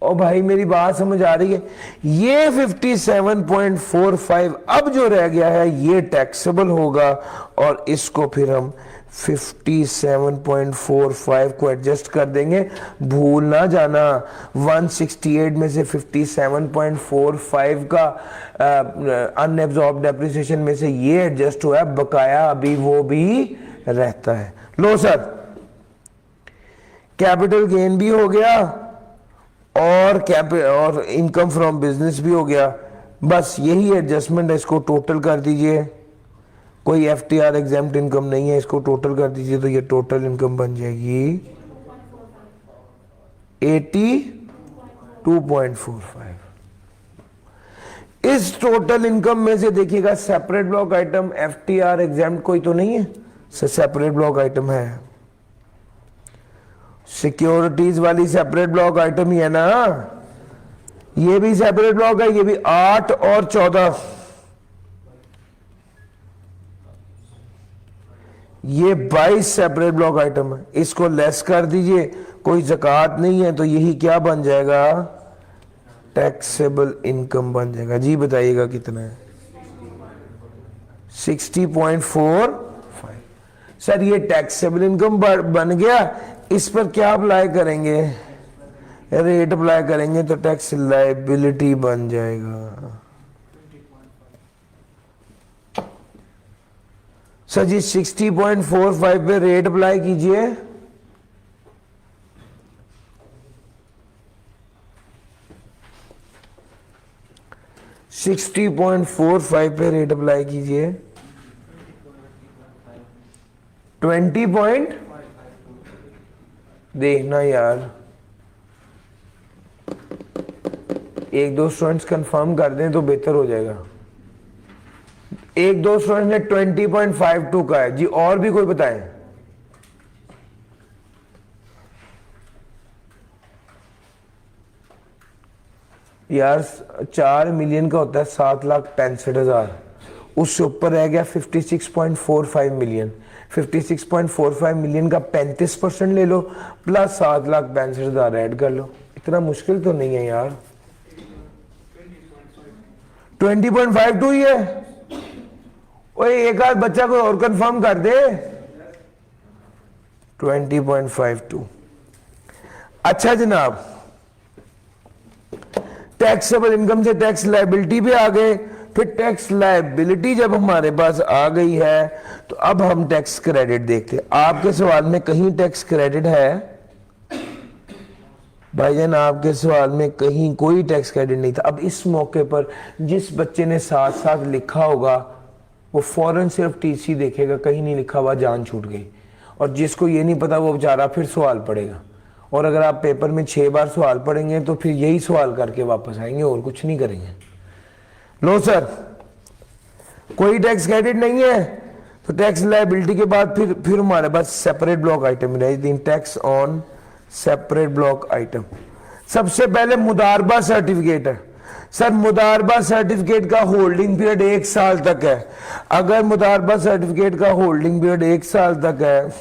और भाई मेरी बात समझ आ रही है, ये 57.45 अब जो रह गया है ये टैक्सेबल होगा, और इसको फिर हम 57.45 को एडजस्ट कर देंगे। भूल ना जाना 168 में से 57.45 का अनएब्जॉर्ब डेप्रिसिएशन में से ये एडजस्ट हुआ है, बकाया अभी वो भी रहता है। लो सर कैपिटल गेन भी हो गया और इनकम फ्रॉम बिजनेस भी हो गया, बस यही एडजस्टमेंट है, इसको टोटल कर दीजिए। कोई एफटीआर एग्जेम्प्ट इनकम नहीं है, इसको टोटल कर दीजिए तो ये टोटल इनकम बन जाएगी 82.45। इस टोटल इनकम में से देखिएगा separate block item FTR exempt कोई तो नहीं है, सेपरेट ब्लॉक आइटम है, सिक्योरिटीज वाली सेपरेट ब्लॉक आइटम ही है ना, ये भी सेपरेट ब्लॉक है, ये भी 8 और 14, ये 22 सेपरेट ब्लॉक आइटम है, इसको लेस कर दीजिए, कोई ज़कात नहीं है, तो यही क्या बन जाएगा, टैक्सेबल इनकम बन जाएगा। जी बताइएगा कितना है, 60.45। सर ये टैक्सेबल इनकम बन गया, इस पर क्या अप्लाई करेंगे, रेट अप्लाई करेंगे तो टैक्स लायबिलिटी बन जाएगा। सर जी 60.45 पे रेट अप्लाई कीजिए, पे रेट अप्लाई कीजिए, 20 पॉइंट देखना यार, एक दो स्टूडेंट्स कंफर्म कर दें तो बेहतर हो जाएगा। एक दो स्टूडेंट ने 20.52 का है जी, और भी कोई बताएं। यार 4 मिलियन का होता है 7,65,000, उससे ऊपर रह गया 56.45 मिलियन। 56.45 मिलियन का 35% ले लो प्लस 7,65,000 ऐड कर लो, इतना मुश्किल तो नहीं है यार। 20.52 ही है। ओए एक आध बच्चा कोई और कंफर्म कर दे। 20.52। अच्छा जनाब, टैक्सेबल इनकम से टैक्स लायबिलिटी पे आ गए, फिर टैक्स लायबिलिटी जब हमारे पास आ गई है तो अब हम टैक्स क्रेडिट देखते हैं। आपके सवाल में कहीं टैक्स क्रेडिट है भाईजान? आपके सवाल में कहीं कोई टैक्स क्रेडिट नहीं था। अब इस मौके पर जिस बच्चे ने साथ साथ लिखा होगा वो फौरन सिर्फ टीसी देखेगा, कहीं नहीं लिखा हुआ जान छूट गई, और जिसको ये नहीं पता वो बेचारा फिर सवाल पढ़ेगा। और अगर आप पेपर में 6 बार सवाल पढ़ेंगे तो फिर यही सवाल करके वापस आएंगे और कुछ नहीं करेंगे। लो सर, कोई टैक्स क्रेडिट नहीं है तो टैक्स लायबिलिटी के बाद फिर हमारे पास सेपरेट ब्लॉक आइटम रहे, tax on separate block item. सबसे पहले मुदारबा सर्टिफिकेट है। सर मुदारबा सर्टिफिकेट का होल्डिंग पीरियड 1 साल तक है। अगर मुदारबा सर्टिफिकेट का होल्डिंग पीरियड 1 साल तक है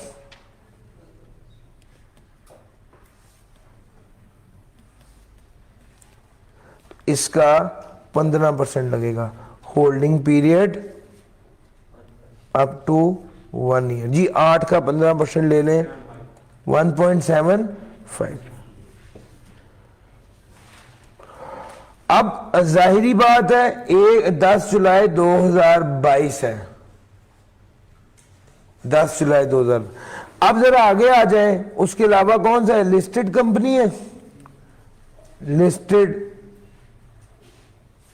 इसका 15% लगेगा। Holding period up to 1 year. जी 8 का 15% ले लें, 1.75। अब जाहिरी बात है 10 जुलाई 2022 है, 10 जुलाई 2000। अब जरा आगे आ जाए, उसके अलावा कौन सा है? लिस्टेड कंपनी है, लिस्टेड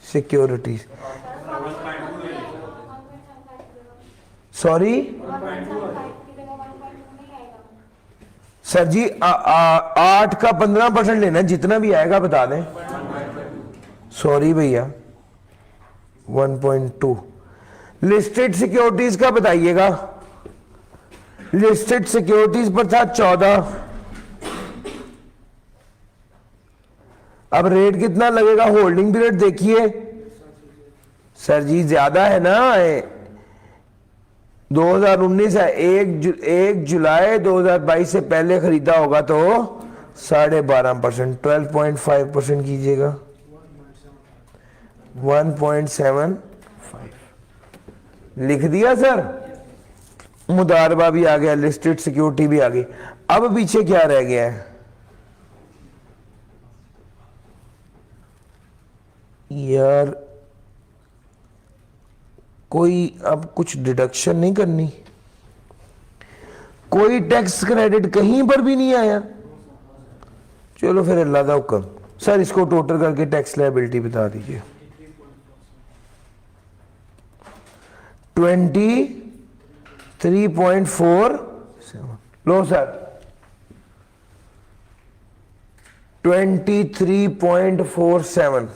सिक्योरिटीज। सॉरी सर जी 8 का 15% लेना, जितना भी आएगा बता दें। सॉरी भैया 1.2। लिस्टेड सिक्योरिटीज का बताइएगा। लिस्टेड सिक्योरिटीज पर था 14। अब रेट कितना लगेगा? होल्डिंग पीरियड देखिए सर जी, ज्यादा है ना, 2019 है, 1 जुलाई 2022 से पहले खरीदा होगा तो 12.5%, 12.5% कीजिएगा, 1.75 लिख दिया सर। मुदारबा भी आ गया, लिस्टेड सिक्योरिटी भी आ गई। अब पीछे क्या रह गया है यार? कोई अब कुछ डिडक्शन नहीं करनी, कोई टैक्स क्रेडिट कहीं पर भी नहीं आया। चलो फिर अल्लाह का हुक्म। सर इसको टोटल करके टैक्स लायबिलिटी बता दीजिए। 23.47। लो सर 23.47।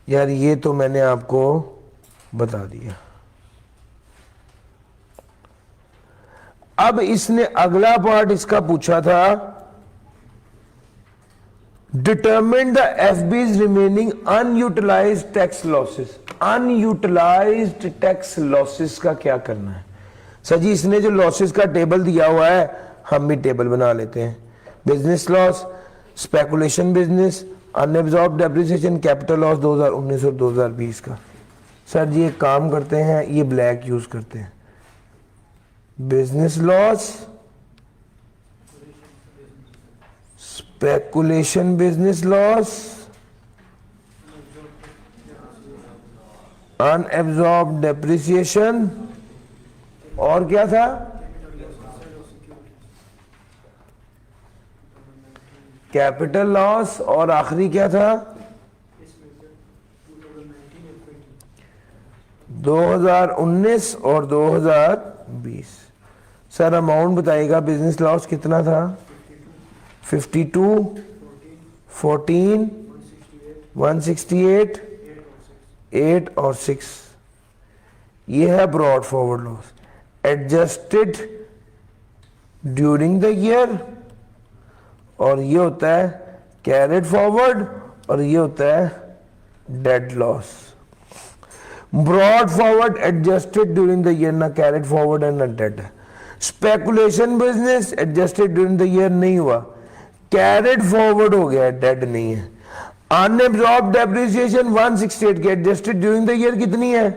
यार ये तो मैंने आपको बता दिया। अब इसने अगला पार्ट इसका पूछा था determine the FBs remaining unutilised tax losses. Unutilised tax losses का क्या करना है? सर जी इसने जो लॉसेस का टेबल दिया हुआ है हम भी टेबल बना लेते हैं। Business loss, speculation business, unabsorbed depreciation, capital loss 2019 और 2020 का। सर जी एक काम करते हैं, ये ब्लैक यूज करते हैं। Business loss, speculation business loss, unabsorbed depreciation, और क्या था? कैपिटल लॉस, और आखिरी क्या था? 2019 और 2020। सर अमाउंट बताइएगा, बिजनेस लॉस कितना था? 52, 14, 168, 8 और 6। ये है brought forward loss. Adjusted during the year, और ये होता है कैरिड फॉरवर्ड, और ये होता है dead loss. Brought forward adjusted during the year, ना कैरिड फॉरवर्ड है ना डेड है। Speculation business adjusted during the year नहीं हुआ, कैरिड फॉरवर्ड हो गया, डेड नहीं है। अनएब्जॉर्ब डेप्रिसिएशन 168 की एडजस्टेड ड्यूरिंग द ईयर कितनी है?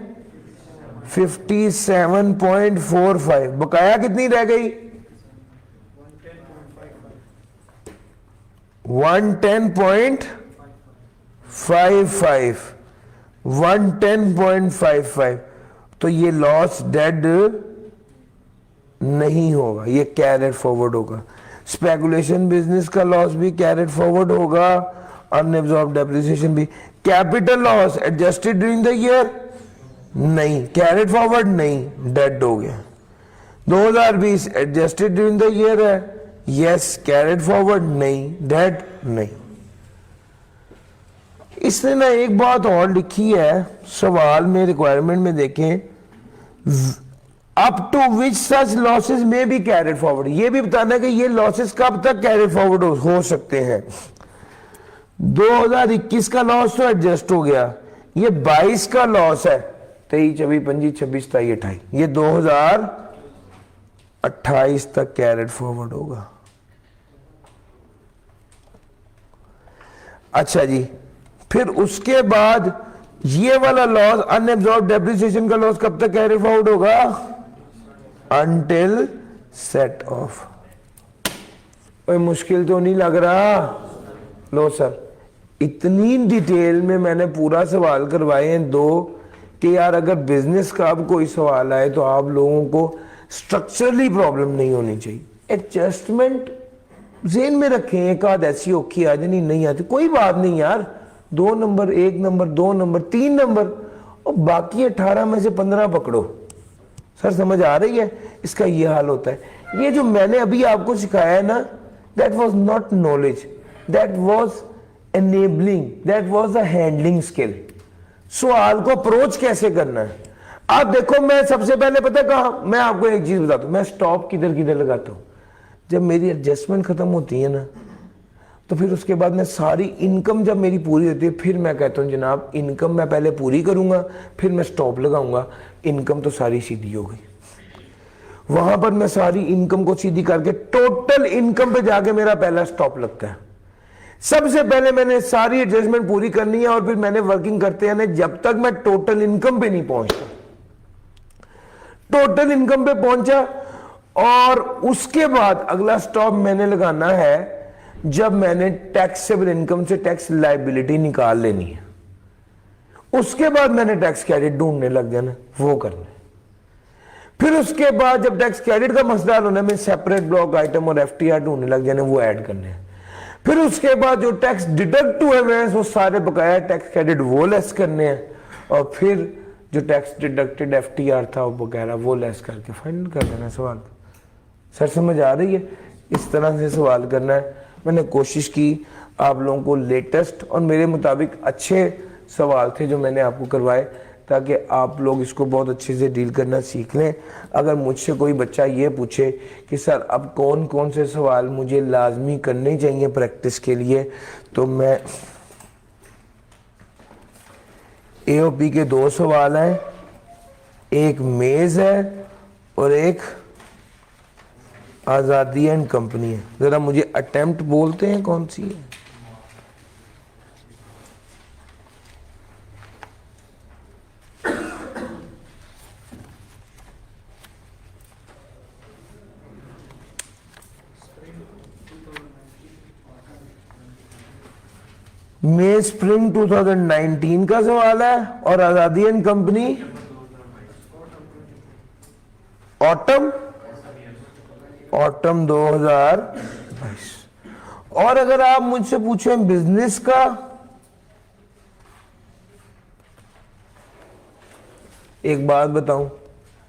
57.45। बकाया कितनी रह गई? 110.55। 110.55। तो ये लॉस डेड नहीं होगा, ये कैरिड फॉरवर्ड होगा। स्पेकुलेशन बिजनेस का लॉस भी कैरिड फॉरवर्ड होगा, अनएब्जॉर्ब डेप्रिसिएशन भी। Capital loss adjusted during the year नहीं, कैरिड फॉरवर्ड नहीं, डेड हो गया। 2020 एडजस्टेड ड्यूरिंग द ईयर है, यस, कैरिड फॉरवर्ड नहीं, डेड नहीं। इसने ना एक बात और लिखी है सवाल में, रिक्वायरमेंट में देखें, up to which such losses में भी कैरिड फॉरवर्ड। ये भी बताना है कि ये लॉसेस कब तक कैरिड फॉरवर्ड हो सकते हैं। 2021 का लॉस तो एडजस्ट हो गया, ये 22 का लॉस है, 23, 24, 25, 26, 27, 28, ये 2028 तक कैरिड फॉरवर्ड होगा। अच्छा जी, फिर उसके बाद ये वाला लॉस, अनएब्जॉर्ब डेप्रिसिएशन का लॉस कब तक कैरी फॉरवर्ड होगा? Until set of. कोई मुश्किल तो नहीं लग रहा? लो सर, इतनी डिटेल में मैंने पूरा सवाल करवाए हैं दो, कि यार अगर बिजनेस का अब कोई सवाल आए तो आप लोगों को स्ट्रक्चरली प्रॉब्लम नहीं होनी चाहिए। एडजस्टमेंट ज़हन में रखें, एक आध ऐसी औखी आ जानी नहीं आती, कोई बात नहीं यार, 2 नंबर, 1 नंबर, 2 नंबर, 3 नंबर, और बाकी 18 में से 15 पकड़ो। सर समझ आ रही है? इसका ये हाल होता है। ये जो मैंने अभी आपको सिखाया है ना, that was not knowledge, that was enabling, that was a handling skill. सवाल को अप्रोच कैसे करना है। आप देखो, मैं सबसे पहले पता कहा, मैं आपको एक चीज बताता हूं, मैं स्टॉप किधर किधर लगाता हूं। जब मेरी एडजस्टमेंट खत्म होती है ना, तो फिर उसके बाद मैं सारी इनकम जब मेरी पूरी होती है, फिर मैं कहता हूँ जनाब इनकम मैं पहले पूरी करूंगा, फिर मैं स्टॉप लगाऊंगा। इनकम तो सारी सीधी हो गई, वहां पर मैं सारी इनकम को सीधी करके टोटल इनकम पे जाके मेरा पहला स्टॉप लगता है। सबसे पहले मैंने सारी एडजस्टमेंट पूरी करनी है, और फिर मैंने वर्किंग करते हैं जब तक मैं टोटल इनकम पे नहीं पहुंचता। टोटल इनकम पे पहुंचा, और उसके बाद अगला स्टॉप मैंने लगाना है जब मैंने टैक्सेबल इनकम से टैक्स लायबिलिटी निकाल लेनी है। उसके बाद मैंने टैक्स क्रेडिट ढूंढने लग जाना, वो करना है। फिर उसके बाद जब टैक्स क्रेडिट का मसला होना है, मैं सेपरेट ब्लॉक आइटम और एफटीआर ढूंढने लग जाने, वो ऐड करने हैं। फिर उसके बाद जो टैक्स डिडक्ट हुए हैं वो सारे बकाया टैक्स क्रेडिट वो लेस करने हैं, और फिर जो टैक्स डिडक्टेड एफटीआर था वो वगैरह वो लेस करके फाइनल कर देना सवाल। सर समझ आ रही है? इस तरह से सवाल करना है। मैंने कोशिश की आप लोगों को लेटेस्ट और मेरे मुताबिक अच्छे सवाल थे जो मैंने आपको करवाए, ताकि आप लोग इसको बहुत अच्छे से डील करना सीख लें। अगर मुझसे कोई बच्चा ये पूछे कि सर अब कौन कौन से सवाल मुझे लाजमी करने चाहिए प्रैक्टिस के लिए, तो मैं एओपी के 2 सवाल हैं, एक मेज़ है और एक आज़ादी एंड कंपनी है। ज़रा मुझे अटेम्प्ट बोलते हैं कौन सी है? मे स्प्रिंग 2019 का सवाल है और आज़ादी एंड कंपनी ऑटम 2022। और अगर आप मुझसे पूछें बिजनेस का, एक बात बताऊं,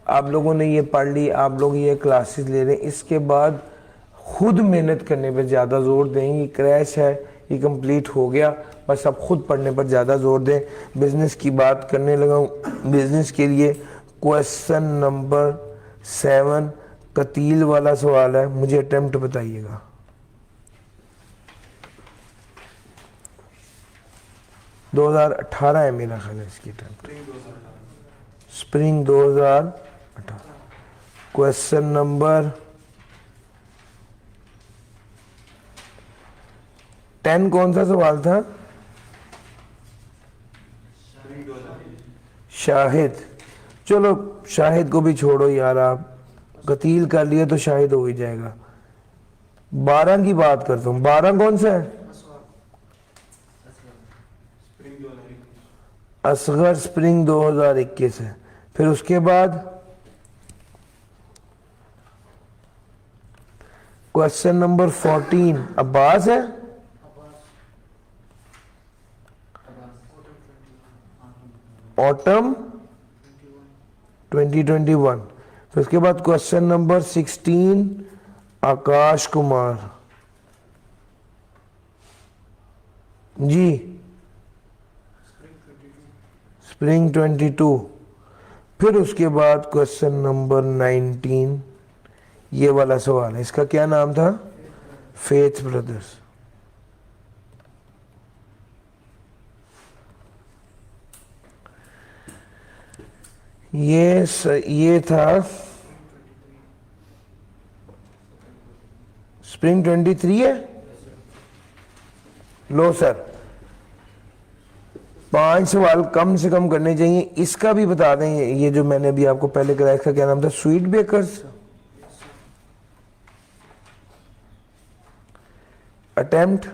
आप लोगों ने ये पढ़ ली, आप लोग ये क्लासेस ले रहे हैं, इसके बाद खुद मेहनत करने पे ज़्यादा जोर दें। ये क्रैश है, ये कंप्लीट हो गया, बस अब खुद पढ़ने पर ज़्यादा जोर दें। बिजनेस की बात करने लगा हूँ। बिजनेस के लिए क्वेश्चन नंबर 7 कतील वाला सवाल है, मुझे अटेम्प्ट बताइएगा। दो 2018 है मेरा ख्याल है इसकी अटेम्प्ट, स्प्रिंग 2018। क्वेश्चन नंबर 10 कौन सा सवाल था? शाहिद। चलो शाहिद को भी छोड़ो यार, आप कतील कर लिए तो शाहिद हो ही जाएगा। 12 की बात करता हूँ। 12 कौन सा है? असगर स्प्रिंग 2021 है। फिर उसके बाद क्वेश्चन नंबर 14 अब्बास है। ऑटम 2021। फिर उसके बाद question number 16 Akash Kumar ji, spring 22। फिर उसके बाद क्वेश्चन नंबर 19 ये वाला सवाल है, इसका क्या नाम था? Faith brothers. ये था स्प्रिंग 23 है। लो सर, 5 सवाल कम से कम करने चाहिए। इसका भी बता दें, ये जो मैंने अभी आपको पहले कराया, इसका क्या नाम था? Sweet bakers. अटेम्प्ट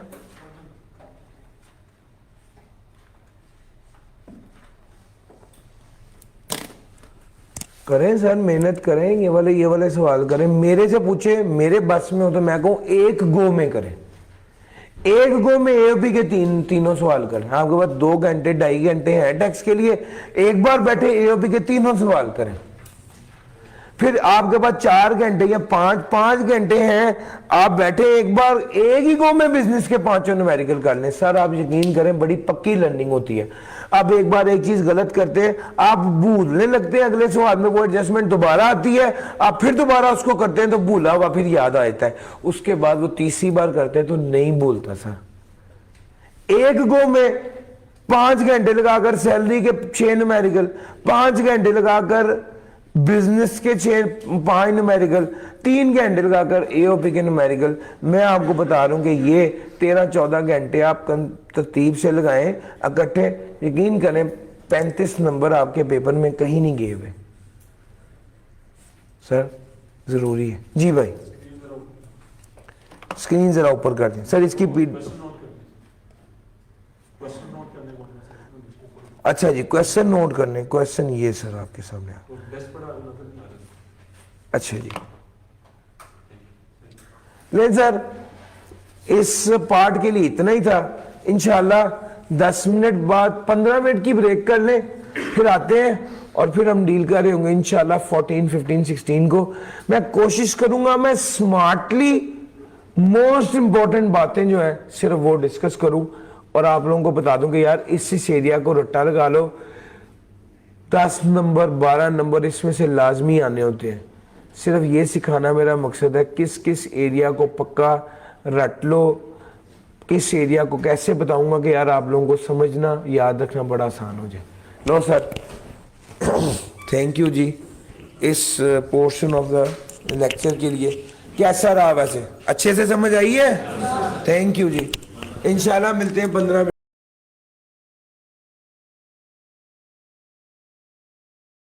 करें सर, मेहनत करें, ये वाले सवाल करें। मेरे से पूछे, मेरे बस में हो तो मैं कहूं एक गो में करें। एक गो में एओपी के तीनों सवाल करें। आपके पास 2 घंटे 2.5 घंटे हैं टैक्स के लिए, एक बार बैठे एओपी के तीनों सवाल करें। फिर आपके पास 4 घंटे या 5 घंटे हैं, आप बैठे एक बार एक ही गो में बिजनेस के 5 न्यूमेरिकल कर लें। सर आप यकीन करें, बड़ी पक्की लर्निंग होती है। अब एक बार एक चीज गलत करते हैं, आप भूलने लगते हैं, अगले सवाल में वो एडजस्टमेंट दोबारा आती है, आप फिर दोबारा उसको करते हैं तो भूला हुआ फिर याद आता है। उसके बाद वो तीसरी बार करते हैं तो नहीं भूलता। सर एक गो में 5 घंटे लगाकर सैलरी के 6 न्यूमेरिकल, 5 घंटे लगाकर बिजनेस के 5 न्यूमेरिकल, 3 घंटे लगाकर एओपी के न्यूमेरिकल। मैं आपको बता रहा हूं कि ये 13-14 घंटे आप तरतीब से लगाएं इकट्ठे, यकीन करें 35 नंबर आपके पेपर में कहीं नहीं गए हुए। सर जरूरी है जी भाई, स्क्रीन जरा ऊपर कर दें सर इसकी। अच्छा जी, क्वेश्चन नोट करने, क्वेश्चन ये सर आपके सामने। अच्छा जी, नहीं सर इस पार्ट के लिए इतना ही था। इंशाल्लाह 10 मिनट बाद 15 मिनट की ब्रेक कर लें, फिर आते हैं और फिर हम डील कर रहे होंगे इंशाल्लाह 14, 15, 16 को। मैं कोशिश करूंगा मैं स्मार्टली मोस्ट इंपॉर्टेंट बातें जो है सिर्फ वो डिस्कस करूं और आप लोगों को बता दूं कि यार इस एरिया को रट्टा लगा लो। 10 नंबर 12 नंबर इसमें से लाजमी आने होते हैं। सिर्फ ये सिखाना मेरा मकसद है, किस किस एरिया को पक्का रट लो, किस एरिया को कैसे बताऊंगा कि यार आप लोगों को समझना याद रखना बड़ा आसान हो जाए। लो सर, थैंक यू जी इस पोर्शन ऑफ द लेक्चर के लिए। कैसा रहा वैसे, अच्छे से समझ आई है? थैंक यू जी। इंशाल्लाह मिलते हैं 15 मिनट